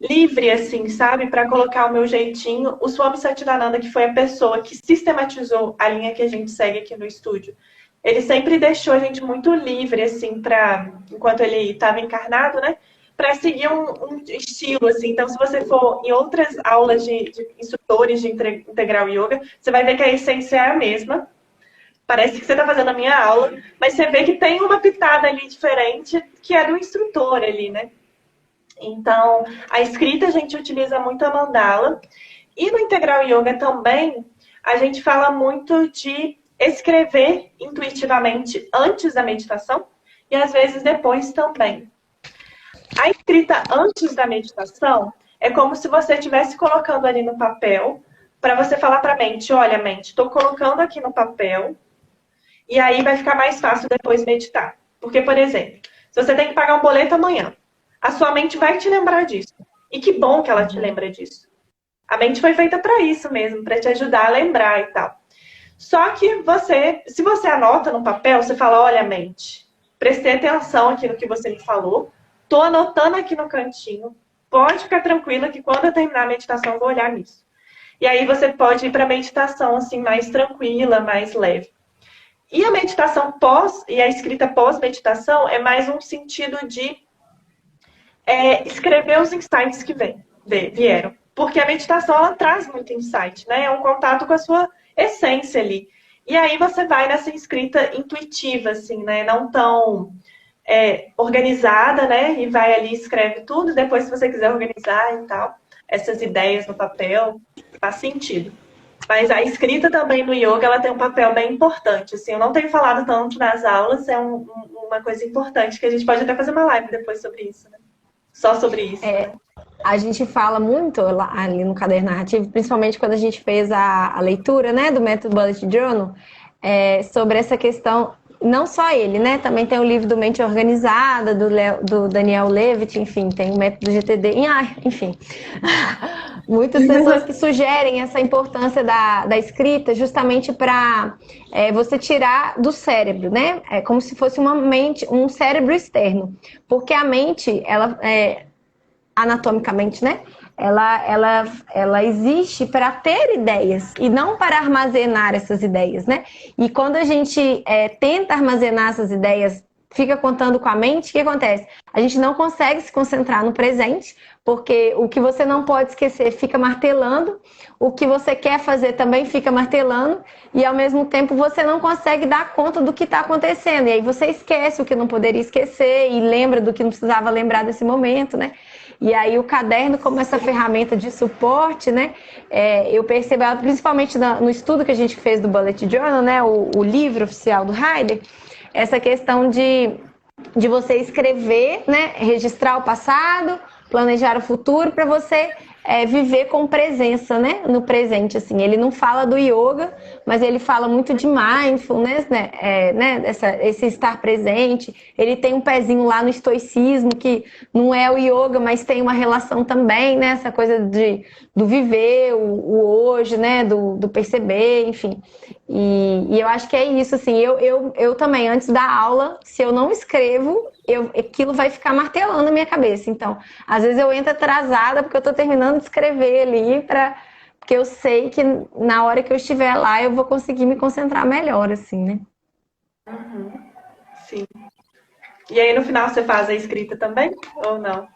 Speaker 1: livre, assim, sabe? Para colocar o meu jeitinho. O Swami Satchidananda, que foi a pessoa que sistematizou a linha que a gente segue aqui no estúdio, ele sempre deixou a gente muito livre, assim, enquanto ele estava encarnado, né? Para seguir um estilo, assim. Então, se você for em outras aulas de instrutores de Integral Yoga, você vai ver que a essência é a mesma. Parece que você está fazendo a minha aula, mas você vê que tem uma pitada ali diferente, que é do instrutor ali, né? Então, a escrita a gente utiliza muito a mandala. E no Integral Yoga também, a gente fala muito de escrever intuitivamente antes da meditação e às vezes depois também. A escrita antes da meditação é como se você estivesse colocando ali no papel para você falar para a mente, olha, mente, estou colocando aqui no papel e aí vai ficar mais fácil depois meditar. Porque, por exemplo, se você tem que pagar um boleto amanhã, a sua mente vai te lembrar disso. E que bom que ela te lembra disso. A mente foi feita para isso mesmo, para te ajudar a lembrar e tal. Só que se você anota no papel, você fala, olha, mente, prestei atenção aqui no que você me falou, tô anotando aqui no cantinho, pode ficar tranquila que quando eu terminar a meditação eu vou olhar nisso. E aí você pode ir para a meditação assim mais tranquila, mais leve. E a meditação e a escrita pós-meditação é mais um sentido de escrever os insights que vieram. Porque a meditação, ela traz muito insight, né? É um contato com a sua essência ali. E aí você vai nessa escrita intuitiva, assim, né? Não tão organizada, né? E vai ali, escreve tudo. Depois, se você quiser organizar e tal, essas ideias no papel, faz sentido. Mas a escrita também no yoga, ela tem um papel bem importante. Assim, eu não tenho falado tanto nas aulas, é uma coisa importante, que a gente pode até fazer uma live depois sobre isso, né? Só sobre isso. Né?
Speaker 2: A gente fala muito ali no caderno narrativo, principalmente quando a gente fez a leitura, né, do método Bullet Journal, sobre essa questão, não só ele, né, também tem o livro do Mente Organizada, do Daniel Levitt, enfim, tem o método GTD, enfim. Muitas pessoas que sugerem essa importância da escrita justamente para você tirar do cérebro, né? É como se fosse um cérebro externo. Porque a mente, ela anatomicamente, né? Ela existe para ter ideias e não para armazenar essas ideias, né? E quando a gente tenta armazenar essas ideias fica contando com a mente, o que acontece? A gente não consegue se concentrar no presente, porque o que você não pode esquecer fica martelando, o que você quer fazer também fica martelando, e ao mesmo tempo você não consegue dar conta do que está acontecendo. E aí você esquece o que não poderia esquecer e lembra do que não precisava lembrar desse momento, né? E aí o caderno, como essa ferramenta de suporte, né? Eu percebo, principalmente no estudo que a gente fez do Bullet Journal, né? O livro oficial do Heider, essa questão de você escrever, né? Registrar o passado, planejar o futuro para você viver com presença, né? No presente, assim. Ele não fala do yoga, mas ele fala muito de mindfulness, né? Esse estar presente. Ele tem um pezinho lá no estoicismo, que não é o yoga, mas tem uma relação também, né? Essa coisa do viver, o hoje, né? Do perceber, enfim. E eu acho que é isso, assim. Eu também, antes da aula, se eu não escrevo, aquilo vai ficar martelando na minha cabeça. Então, às vezes eu entro atrasada porque eu tô terminando de escrever ali, porque eu sei que na hora que eu estiver lá eu vou conseguir me concentrar melhor, assim, né?
Speaker 1: Uhum. Sim. E aí no final você faz a escrita também, ou não?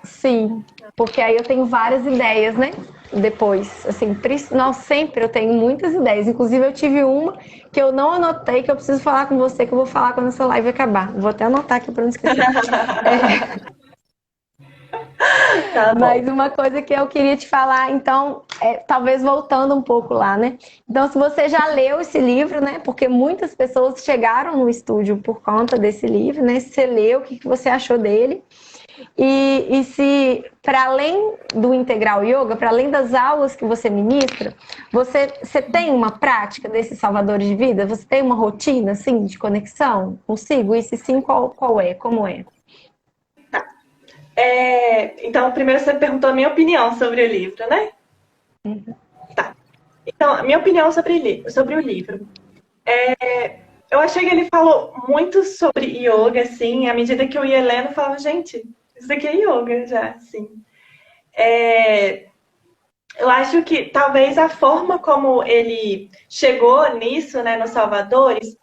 Speaker 2: Sim, porque aí eu tenho várias ideias, né? Depois, assim, não, sempre eu tenho muitas ideias. Inclusive eu tive uma que eu não anotei, que eu preciso falar com você, que eu vou falar quando essa live acabar. Vou até anotar aqui para não esquecer.
Speaker 1: Tá bom.
Speaker 2: Mas uma coisa que eu queria te falar, então, talvez voltando um pouco lá, né? Então, se você já leu esse livro, né? Porque muitas pessoas chegaram no estúdio por conta desse livro, né? Se você leu, o que você achou dele? E se, para além do Integral Yoga, para além das aulas que você ministra, você tem uma prática desses salvadores de vida? Você tem uma rotina, assim, de conexão consigo? E se sim, qual é? Como é?
Speaker 1: Tá. Então, primeiro você perguntou a minha opinião sobre o livro, né?
Speaker 2: Uhum.
Speaker 1: Tá. Então, a minha opinião sobre o livro. Eu achei que ele falou muito sobre yoga, assim, à medida que eu ia lendo, eu falava, gente, isso daqui é yoga já, assim. Eu acho que talvez a forma como ele chegou nisso, né, nos Salvadores,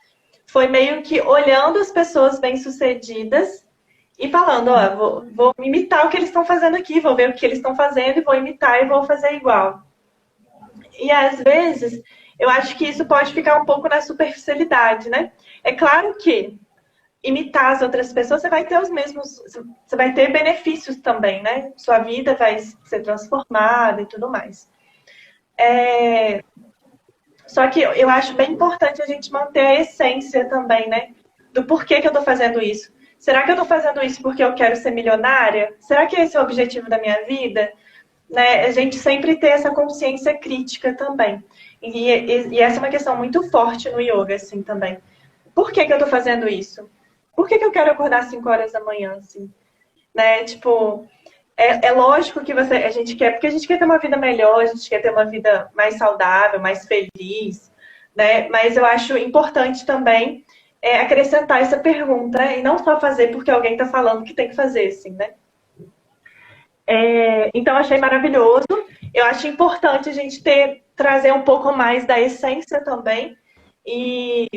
Speaker 1: foi meio que olhando as pessoas bem-sucedidas e falando, ó, vou imitar o que eles estão fazendo aqui, vou ver o que eles estão fazendo e vou imitar e vou fazer igual. E às vezes, eu acho que isso pode ficar um pouco na superficialidade, né? É claro que imitar as outras pessoas, você vai ter você vai ter benefícios também, né? Sua vida vai ser transformada e tudo mais. Só que eu acho bem importante a gente manter a essência também, né? Do porquê que eu tô fazendo isso. Será que eu tô fazendo isso porque eu quero ser milionária? Será que esse é o objetivo da minha vida? Né? A gente sempre ter essa consciência crítica também. E essa é uma questão muito forte no yoga, assim, também. Por que eu tô fazendo isso? Por que eu quero acordar às 5 horas da manhã, assim? Né? Tipo, é lógico que a gente quer, porque a gente quer ter uma vida melhor, a gente quer ter uma vida mais saudável, mais feliz, né? Mas eu acho importante também acrescentar essa pergunta, né? E não só fazer porque alguém está falando que tem que fazer, assim, né? Então, achei maravilhoso. Eu acho importante a gente trazer um pouco mais da essência também e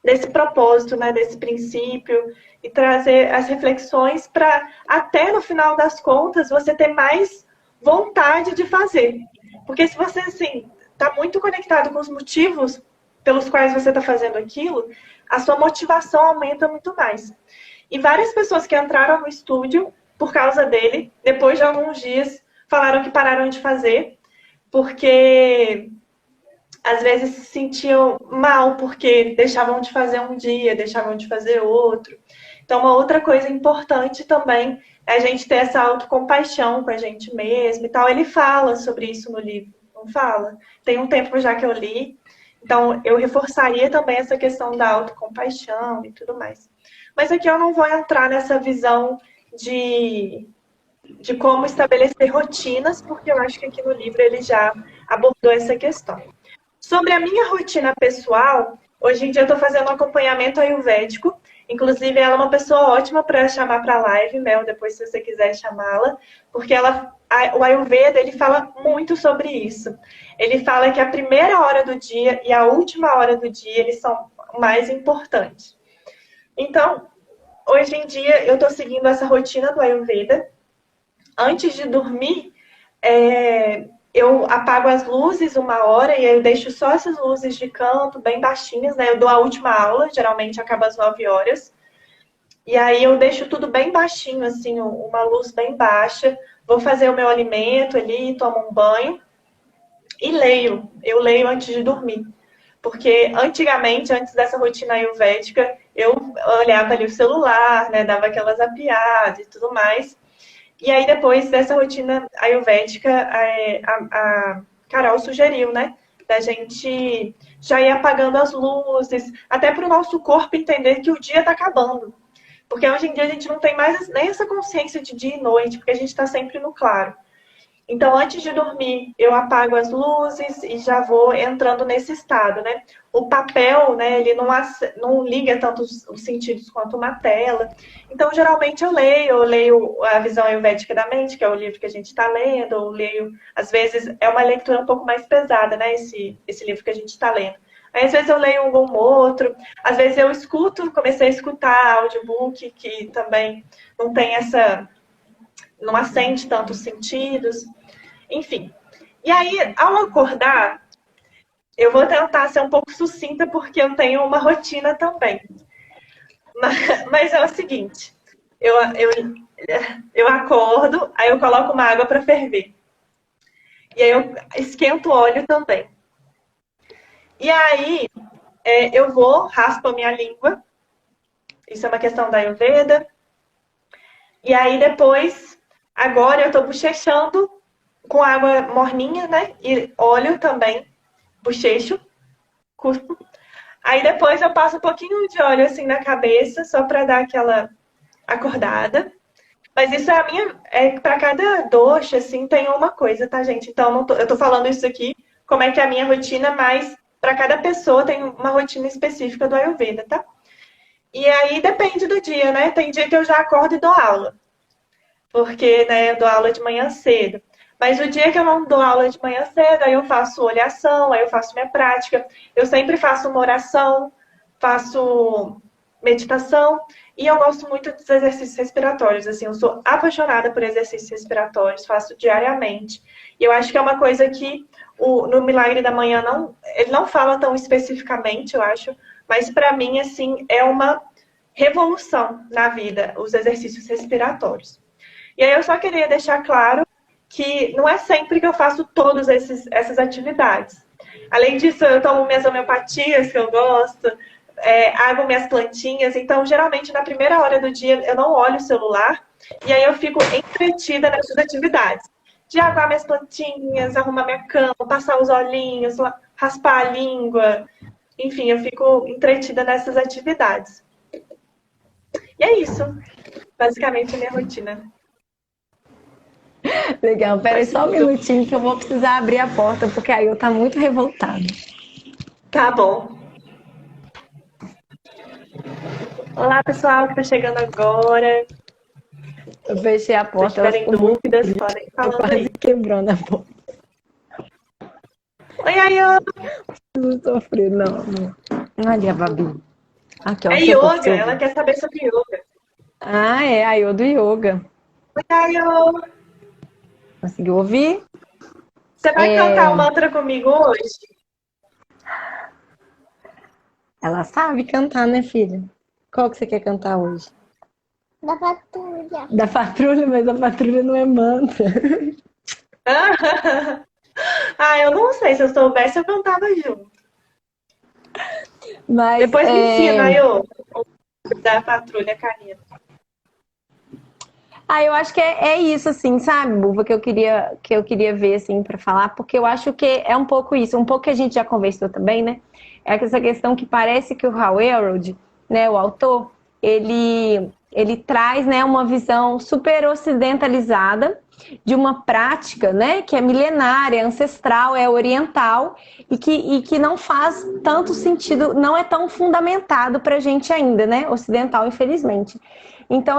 Speaker 1: desse propósito, né, desse princípio, e trazer as reflexões para, até no final das contas, você ter mais vontade de fazer. Porque se você, assim, está muito conectado com os motivos pelos quais você está fazendo aquilo, a sua motivação aumenta muito mais. E várias pessoas que entraram no estúdio por causa dele, depois de alguns dias, falaram que pararam de fazer, porque às vezes se sentiam mal porque deixavam de fazer um dia, deixavam de fazer outro. Então, uma outra coisa importante também é a gente ter essa autocompaixão com a gente mesmo e tal. Ele fala sobre isso no livro, não fala? Tem um tempo já que eu li. Então, eu reforçaria também essa questão da autocompaixão e tudo mais. Mas aqui eu não vou entrar nessa visão de como estabelecer rotinas, porque eu acho que aqui no livro ele já abordou essa questão. Sobre a minha rotina pessoal, hoje em dia eu estou fazendo um acompanhamento ayurvédico. Inclusive, ela é uma pessoa ótima para chamar para a live, Mel, depois se você quiser chamá-la, porque o Ayurveda ele fala muito sobre isso. Ele fala que a primeira hora do dia e a última hora do dia eles são mais importante. Então, hoje em dia, eu estou seguindo essa rotina do Ayurveda. Antes de dormir, eu apago as luzes 1 hora e eu deixo só essas luzes de canto bem baixinhas, né? Eu dou a última aula, geralmente acaba às 9 horas. E aí eu deixo tudo bem baixinho, assim, uma luz bem baixa. Vou fazer o meu alimento ali, tomo um banho e leio. Eu leio antes de dormir. Porque antigamente, antes dessa rotina ayurvédica, eu olhava ali o celular, né? Dava aquelas zapiadas e tudo mais. E aí, depois dessa rotina ayurvédica, a Carol sugeriu, né? Da gente já ir apagando as luzes, até para o nosso corpo entender que o dia está acabando. Porque hoje em dia a gente não tem mais nem essa consciência de dia e noite, porque a gente está sempre no claro. Então, antes de dormir, eu apago as luzes e já vou entrando nesse estado, né? O papel, né, ele não liga tanto os sentidos quanto uma tela. Então, geralmente eu leio A Visão Ayurvédica da Mente, que é o livro que a gente está lendo, ou leio, às vezes, é uma leitura um pouco mais pesada, né, esse livro que a gente está lendo. Aí, às vezes eu leio um ou outro, às vezes eu comecei a escutar audiobook, que também não tem não acende tanto os sentidos, enfim. E aí, ao acordar, eu vou tentar ser um pouco sucinta, porque eu tenho uma rotina também. Mas é o seguinte, eu acordo, aí eu coloco uma água para ferver. E aí eu esquento o óleo também. E aí, eu raspo a minha língua. Isso é uma questão da Ayurveda. E aí depois, agora eu estou bochechando com água morninha, né? E óleo também, bochecho, cuspo. Aí depois eu passo um pouquinho de óleo assim na cabeça, só para dar aquela acordada. Mas isso para cada dosha, assim, tem uma coisa, tá, gente? Então, eu tô falando isso aqui, como é que é a minha rotina, mas para cada pessoa tem uma rotina específica do Ayurveda, tá? E aí depende do dia, né? Tem dia que eu já acordo e dou aula. Porque, né, eu dou aula de manhã cedo. Mas o dia que eu não dou aula de manhã cedo, aí eu faço olhação, aí eu faço minha prática. Eu sempre faço uma oração, faço meditação. E eu gosto muito dos exercícios respiratórios. Assim, eu sou apaixonada por exercícios respiratórios, faço diariamente. E eu acho que é uma coisa que no Milagre da Manhã ele não fala tão especificamente, eu acho. Mas para mim, assim, é uma revolução na vida, os exercícios respiratórios. E aí eu só queria deixar claro que não é sempre que eu faço todas essas atividades. Além disso, eu tomo minhas homeopatias, que eu gosto, água minhas plantinhas. Então, geralmente, na primeira hora do dia, eu não olho o celular. E aí eu fico entretida nessas atividades. De aguar minhas plantinhas, arrumar minha cama, passar os olhinhos, raspar a língua. Enfim, eu fico entretida nessas atividades. E é isso. Basicamente, a minha rotina.
Speaker 2: Legal, peraí só um minutinho que eu vou precisar abrir a porta, porque aí eu tá muito revoltada.
Speaker 1: Tá bom. Olá, pessoal que tá chegando agora.
Speaker 2: Eu fechei a porta.
Speaker 1: Se tiverem dúvidas, podem falar
Speaker 2: quase
Speaker 1: aí.
Speaker 2: Quebrando a porta.
Speaker 1: Oi, Ayo!
Speaker 2: Não sofri, não. Ali a Babi. Aqui, ó,
Speaker 1: é yoga, ela quer saber sobre yoga.
Speaker 2: Ah, é a Ayo do yoga.
Speaker 1: Oi, Ayo!
Speaker 2: Conseguiu ouvir?
Speaker 1: Você vai cantar o mantra comigo hoje?
Speaker 2: Ela sabe cantar, né, filha? Qual que você quer cantar hoje?
Speaker 3: Da patrulha.
Speaker 2: Da patrulha, mas a patrulha não é mantra.
Speaker 1: Eu não sei. Se eu soubesse, eu cantava junto.
Speaker 2: Mas,
Speaker 1: depois me ensina, Ayo, da patrulha canina.
Speaker 2: Eu acho que é isso, assim, sabe, Buva, que eu queria ver, assim, para falar, porque eu acho que é um pouco isso, um pouco que a gente já conversou também, né? É essa questão que parece que o Hal Elrod, né, o autor, ele traz, né, uma visão super ocidentalizada de uma prática, né, que é milenária, ancestral, é oriental e que não faz tanto sentido, não é tão fundamentado pra gente ainda, né, ocidental, infelizmente. Então,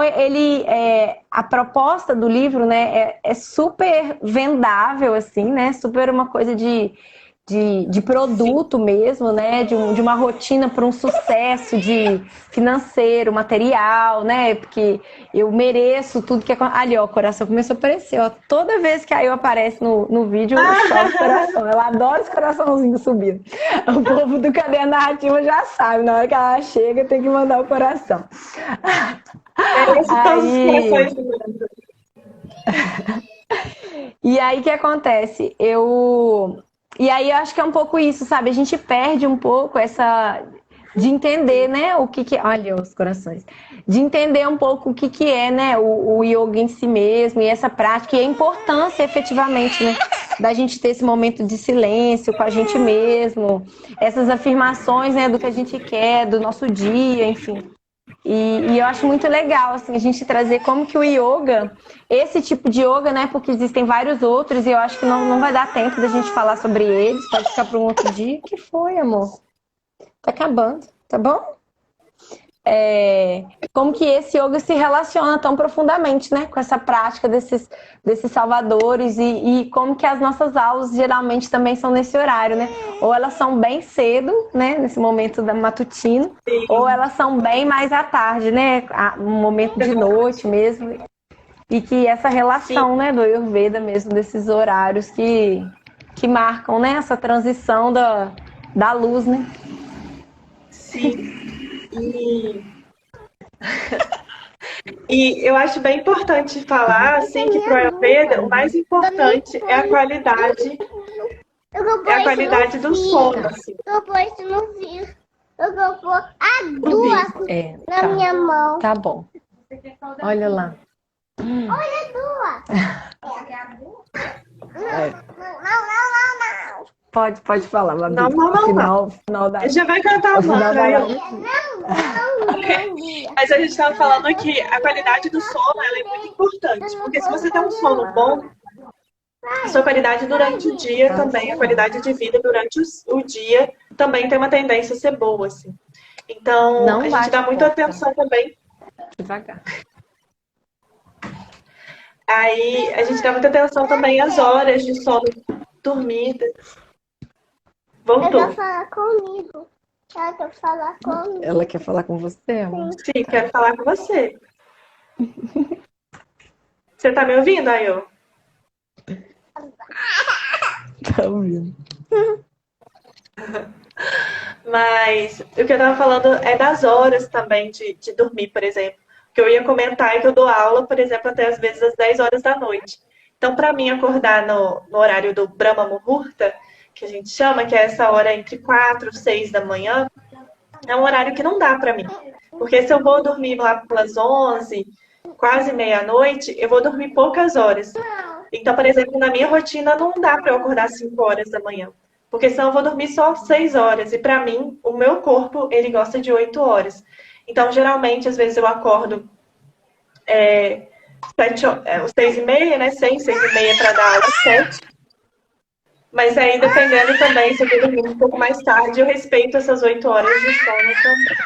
Speaker 2: a proposta do livro, né, é super vendável, assim, né, super uma coisa de de produto mesmo, né? De uma rotina para um sucesso de financeiro, material, né? Porque eu mereço tudo que acontece. Ali, ó, o coração começou a aparecer, ó. Toda vez que a Eu aparece no vídeo, sobe o coração. Ela adora os coraçãozinhos subindo. O povo do Caderno Narrativa já sabe, na hora que ela chega, tem que mandar o coração. Aí... E aí, o que acontece? E aí, eu acho que é um pouco isso, sabe? A gente perde um pouco essa... De entender, né, o que é... Olha os corações. De entender um pouco o que é, né, o yoga em si mesmo, e essa prática, e a importância, efetivamente, né, da gente ter esse momento de silêncio com a gente mesmo, essas afirmações, né, do que a gente quer, do nosso dia, enfim. E eu acho muito legal, assim, a gente trazer como que o yoga, esse tipo de yoga, né, porque existem vários outros, e eu acho que não vai dar tempo da gente falar sobre eles, pode ficar para um outro dia. Que foi, amor? Tá acabando, tá bom? Como que esse yoga se relaciona tão profundamente, né, com essa prática desses salvadores e como que as nossas aulas geralmente também são nesse horário, né? Ou elas são bem cedo, né, nesse momento da matutino, ou elas são bem mais à tarde, né, no momento de noite mesmo. E que essa relação, né, do Ayurveda mesmo, desses horários que marcam, né, essa transição da luz, né?
Speaker 1: Sim. E eu acho bem importante falar, assim, que para o Ayurveda o mais importante é a qualidade do sono, assim.
Speaker 3: Eu vou isso no vídeo. Eu vou pôr a duas na minha mão.
Speaker 2: Tá bom. Olha lá.
Speaker 3: Olha duas. Não.
Speaker 2: Pode falar, Babi.
Speaker 1: Não.
Speaker 2: Final da...
Speaker 1: Já vai cantar a mantra.
Speaker 3: Não.
Speaker 1: Mas a gente estava falando que a qualidade do sono ela é muito importante. Porque se você tem um sono bom, a sua qualidade durante o dia também, a qualidade de vida durante o dia também tem uma tendência a ser boa, assim. Então, a gente dá muita atenção também.
Speaker 2: Devagar.
Speaker 1: Aí, a gente dá muita atenção também às horas de sono dormidas. Voltou.
Speaker 3: Ela quer falar comigo.
Speaker 2: Ela quer falar com você, amor?
Speaker 1: Sim, quero falar com você. Você tá me ouvindo, Ayo?
Speaker 2: Tá ouvindo.
Speaker 1: Mas o que eu tava falando é das horas também de dormir, por exemplo. O que eu ia comentar é que eu dou aula, por exemplo, até às vezes às 10 horas da noite. Então, para mim, acordar no horário do Brahma Muhurta, que a gente chama, que é essa hora entre 4 e 6 da manhã, é um horário que não dá para mim. Porque se eu vou dormir lá pelas 11, quase meia-noite, eu vou dormir poucas horas. Então, por exemplo, na minha rotina não dá para eu acordar 5 horas da manhã. Porque senão eu vou dormir só 6 horas. E para mim, o meu corpo, ele gosta de 8 horas. Então, geralmente, às vezes eu acordo 6h30, né? 6h30 para dar aula às 7. Mas aí, dependendo também, se eu vou dormir um pouco mais tarde, eu respeito essas 8 horas de sono também.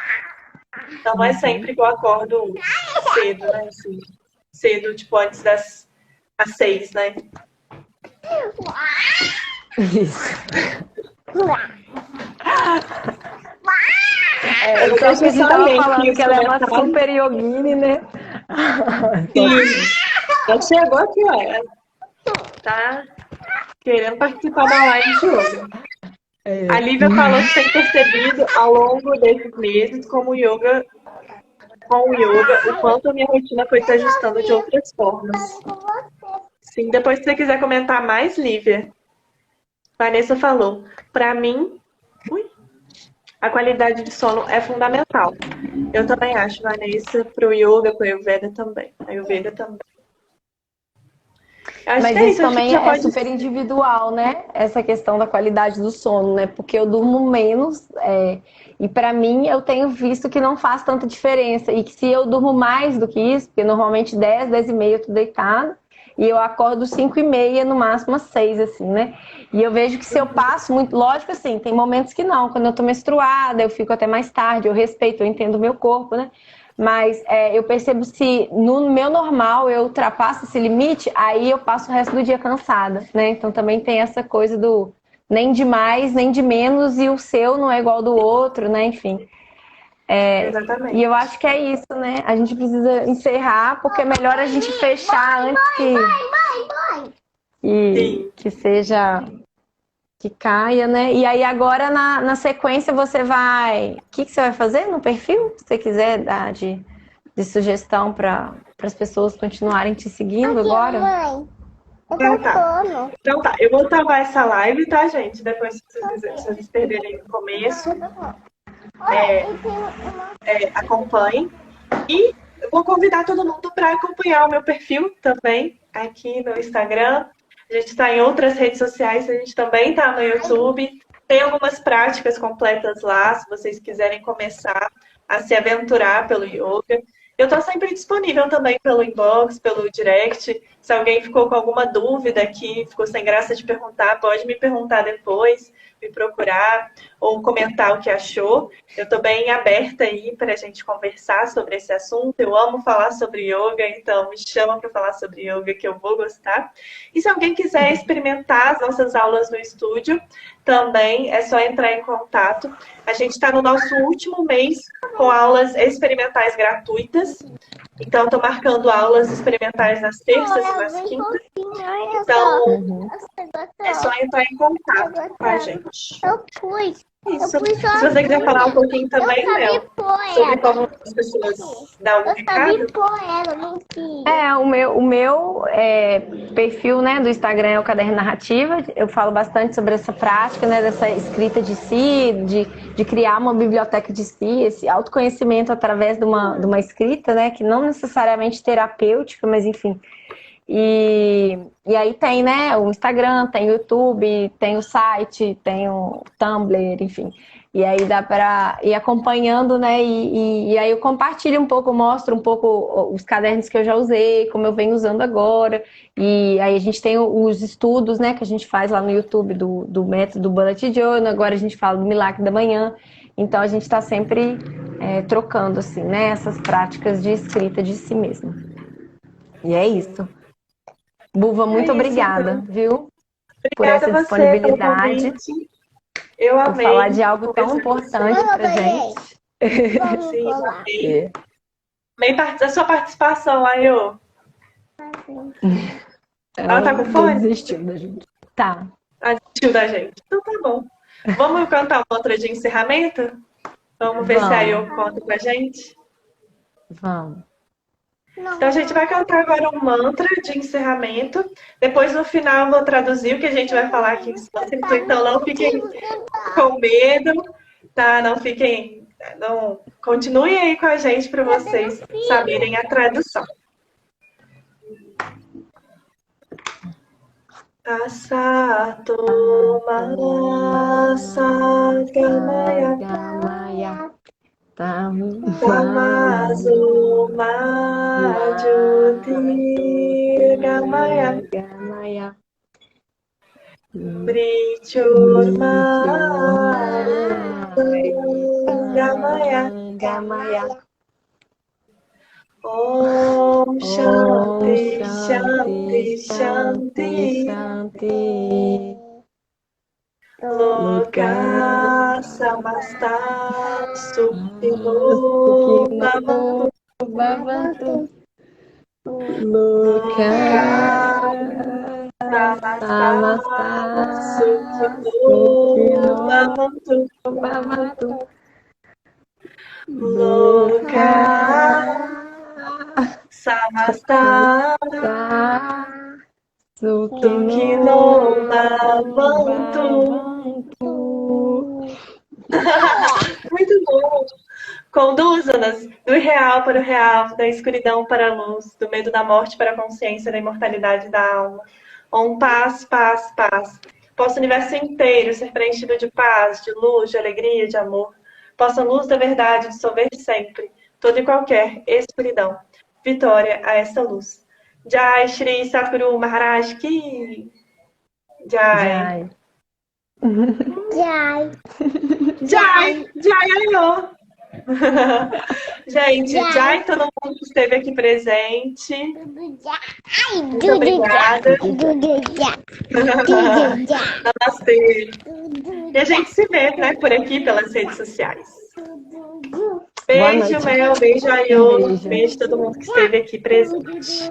Speaker 1: Então, não é sempre que eu acordo cedo, né? Assim, cedo, tipo, antes das 6, né?
Speaker 2: Isso.
Speaker 1: Eu
Speaker 2: só que a gente tava falando que ela é uma
Speaker 1: comentário.
Speaker 2: super yogini, né?
Speaker 1: Sim. Já chegou aqui, ó. Tá querendo participar da live de hoje. A Lívia falou que tem percebido ao longo desses meses com o yoga, o quanto a minha rotina foi se ajustando de outras formas. Sim, depois se você quiser comentar mais, Lívia. Vanessa falou, para mim, a qualidade de sono é fundamental. Eu também acho, Vanessa, pro yoga, pro Ayurveda também. Ayurveda também.
Speaker 2: Mas isso também é super individual, né? Essa questão da qualidade do sono, né? Porque eu durmo menos e pra mim eu tenho visto que não faz tanta diferença. E que se eu durmo mais do que isso, porque normalmente 10, 10h30 eu tô deitada, e eu acordo 5h30, no máximo às 6, assim, né? E eu vejo que se eu passo muito... Lógico, assim, tem momentos que não. Quando eu tô menstruada, eu fico até mais tarde, eu respeito, eu entendo o meu corpo, né? Mas eu percebo se no meu normal eu ultrapasso esse limite, aí eu passo o resto do dia cansada, né? Então também tem essa coisa nem de mais, nem de menos, e o seu não é igual ao do outro, né? Enfim.
Speaker 1: Exatamente.
Speaker 2: E eu acho que é isso, né? A gente precisa encerrar, porque é melhor a gente fechar antes que seja, que caia, né? E aí agora na sequência você vai... O que você vai fazer no perfil? Se você quiser dar de sugestão para as pessoas continuarem te seguindo agora?
Speaker 3: Mãe,
Speaker 1: Então tá, eu vou travar essa live, tá, gente? Depois, se vocês perderem no começo, acompanhem. E eu vou convidar todo mundo para acompanhar o meu perfil também, aqui no Instagram. A gente está em outras redes sociais, a gente também está no YouTube. Tem algumas práticas completas lá, se vocês quiserem começar a se aventurar pelo yoga. Eu estou sempre disponível também pelo inbox, pelo direct. Se alguém ficou com alguma dúvida aqui, ficou sem graça de perguntar, pode me perguntar depois, me procurar ou comentar o que achou. Eu estou bem aberta aí para a gente conversar sobre esse assunto. Eu amo falar sobre yoga, então me chama para falar sobre yoga que eu vou gostar. E se alguém quiser experimentar as nossas aulas no estúdio, também é só entrar em contato. A gente está no nosso último mês com aulas experimentais gratuitas. Então, estou marcando aulas experimentais nas terças e nas quintas. Então, é só entrar em contato com a gente.
Speaker 3: Eu fui.
Speaker 1: Isso. Se você quiser falar um pouquinho também, Mel, sobre como as pessoas dão um recado.
Speaker 2: O meu perfil, né, do Instagram é o Caderno Narrativa. Eu falo bastante sobre essa prática, né, dessa escrita de si, de criar uma biblioteca de si, esse autoconhecimento através de uma escrita, né, que não necessariamente terapêutica, mas enfim. E aí tem, né, o Instagram, tem o YouTube, tem o site, tem o Tumblr, enfim. E aí dá para ir acompanhando, né, e aí eu compartilho um pouco, mostro um pouco os cadernos que eu já usei, como eu venho usando agora. E aí a gente tem os estudos, né, que a gente faz lá no YouTube do método Bullet Journal, agora a gente fala do Milagre da Manhã. Então a gente está sempre trocando, assim, né, essas práticas de escrita de si mesmo. E é isso. Buva, muito obrigada,
Speaker 1: então.
Speaker 2: Viu?
Speaker 1: Obrigada
Speaker 2: Por essa
Speaker 1: a você
Speaker 2: disponibilidade.
Speaker 1: Eu amei.
Speaker 2: Por falar de algo tão importante pra gente.
Speaker 1: Sim, amei. Amei a sua participação, Ayô. Ela tá com fome?
Speaker 2: Desistiu da gente. Tá.
Speaker 1: Desistiu da gente. Então tá bom. Vamos cantar uma outra de encerramento? Vamos ver se a Ayô conta com a gente?
Speaker 2: Vamos.
Speaker 1: Então a gente vai cantar agora um mantra de encerramento. Depois no final eu vou traduzir o que a gente vai falar aqui em sânscrito. Então não fiquem com medo, tá? Não fiquem. Não... Continuem aí com a gente para vocês saberem a tradução. Asato Masa Gamaya Tamazu Majuti Gamaya Brichurma Gamaya Om Shanti Shanti Shanti Loka Samasta Sukhino Bhavantu Loka Samasta Sukhino Bhavantu Loka Samasta Sukhino Bhavantu. Muito bom. Conduza-nos do irreal para o real, da escuridão para a luz, do medo da morte para a consciência da imortalidade da alma. Paz, paz, paz. Possa o universo inteiro ser preenchido de paz, de luz, de alegria, de amor. Possa a luz da verdade dissolver sempre toda e qualquer escuridão. Vitória a essa luz. Jai Shri Sadguru Maharaj Ki. Jai.
Speaker 3: Jai.
Speaker 1: Jai. Jai, Ayô. Gente, Jai, todo mundo que esteve aqui presente. Muito obrigada. Namastê. E a gente se vê, né, por aqui pelas redes sociais. Beijo, Mel. Beijo, Aiô. Beijo a todo mundo que esteve aqui presente.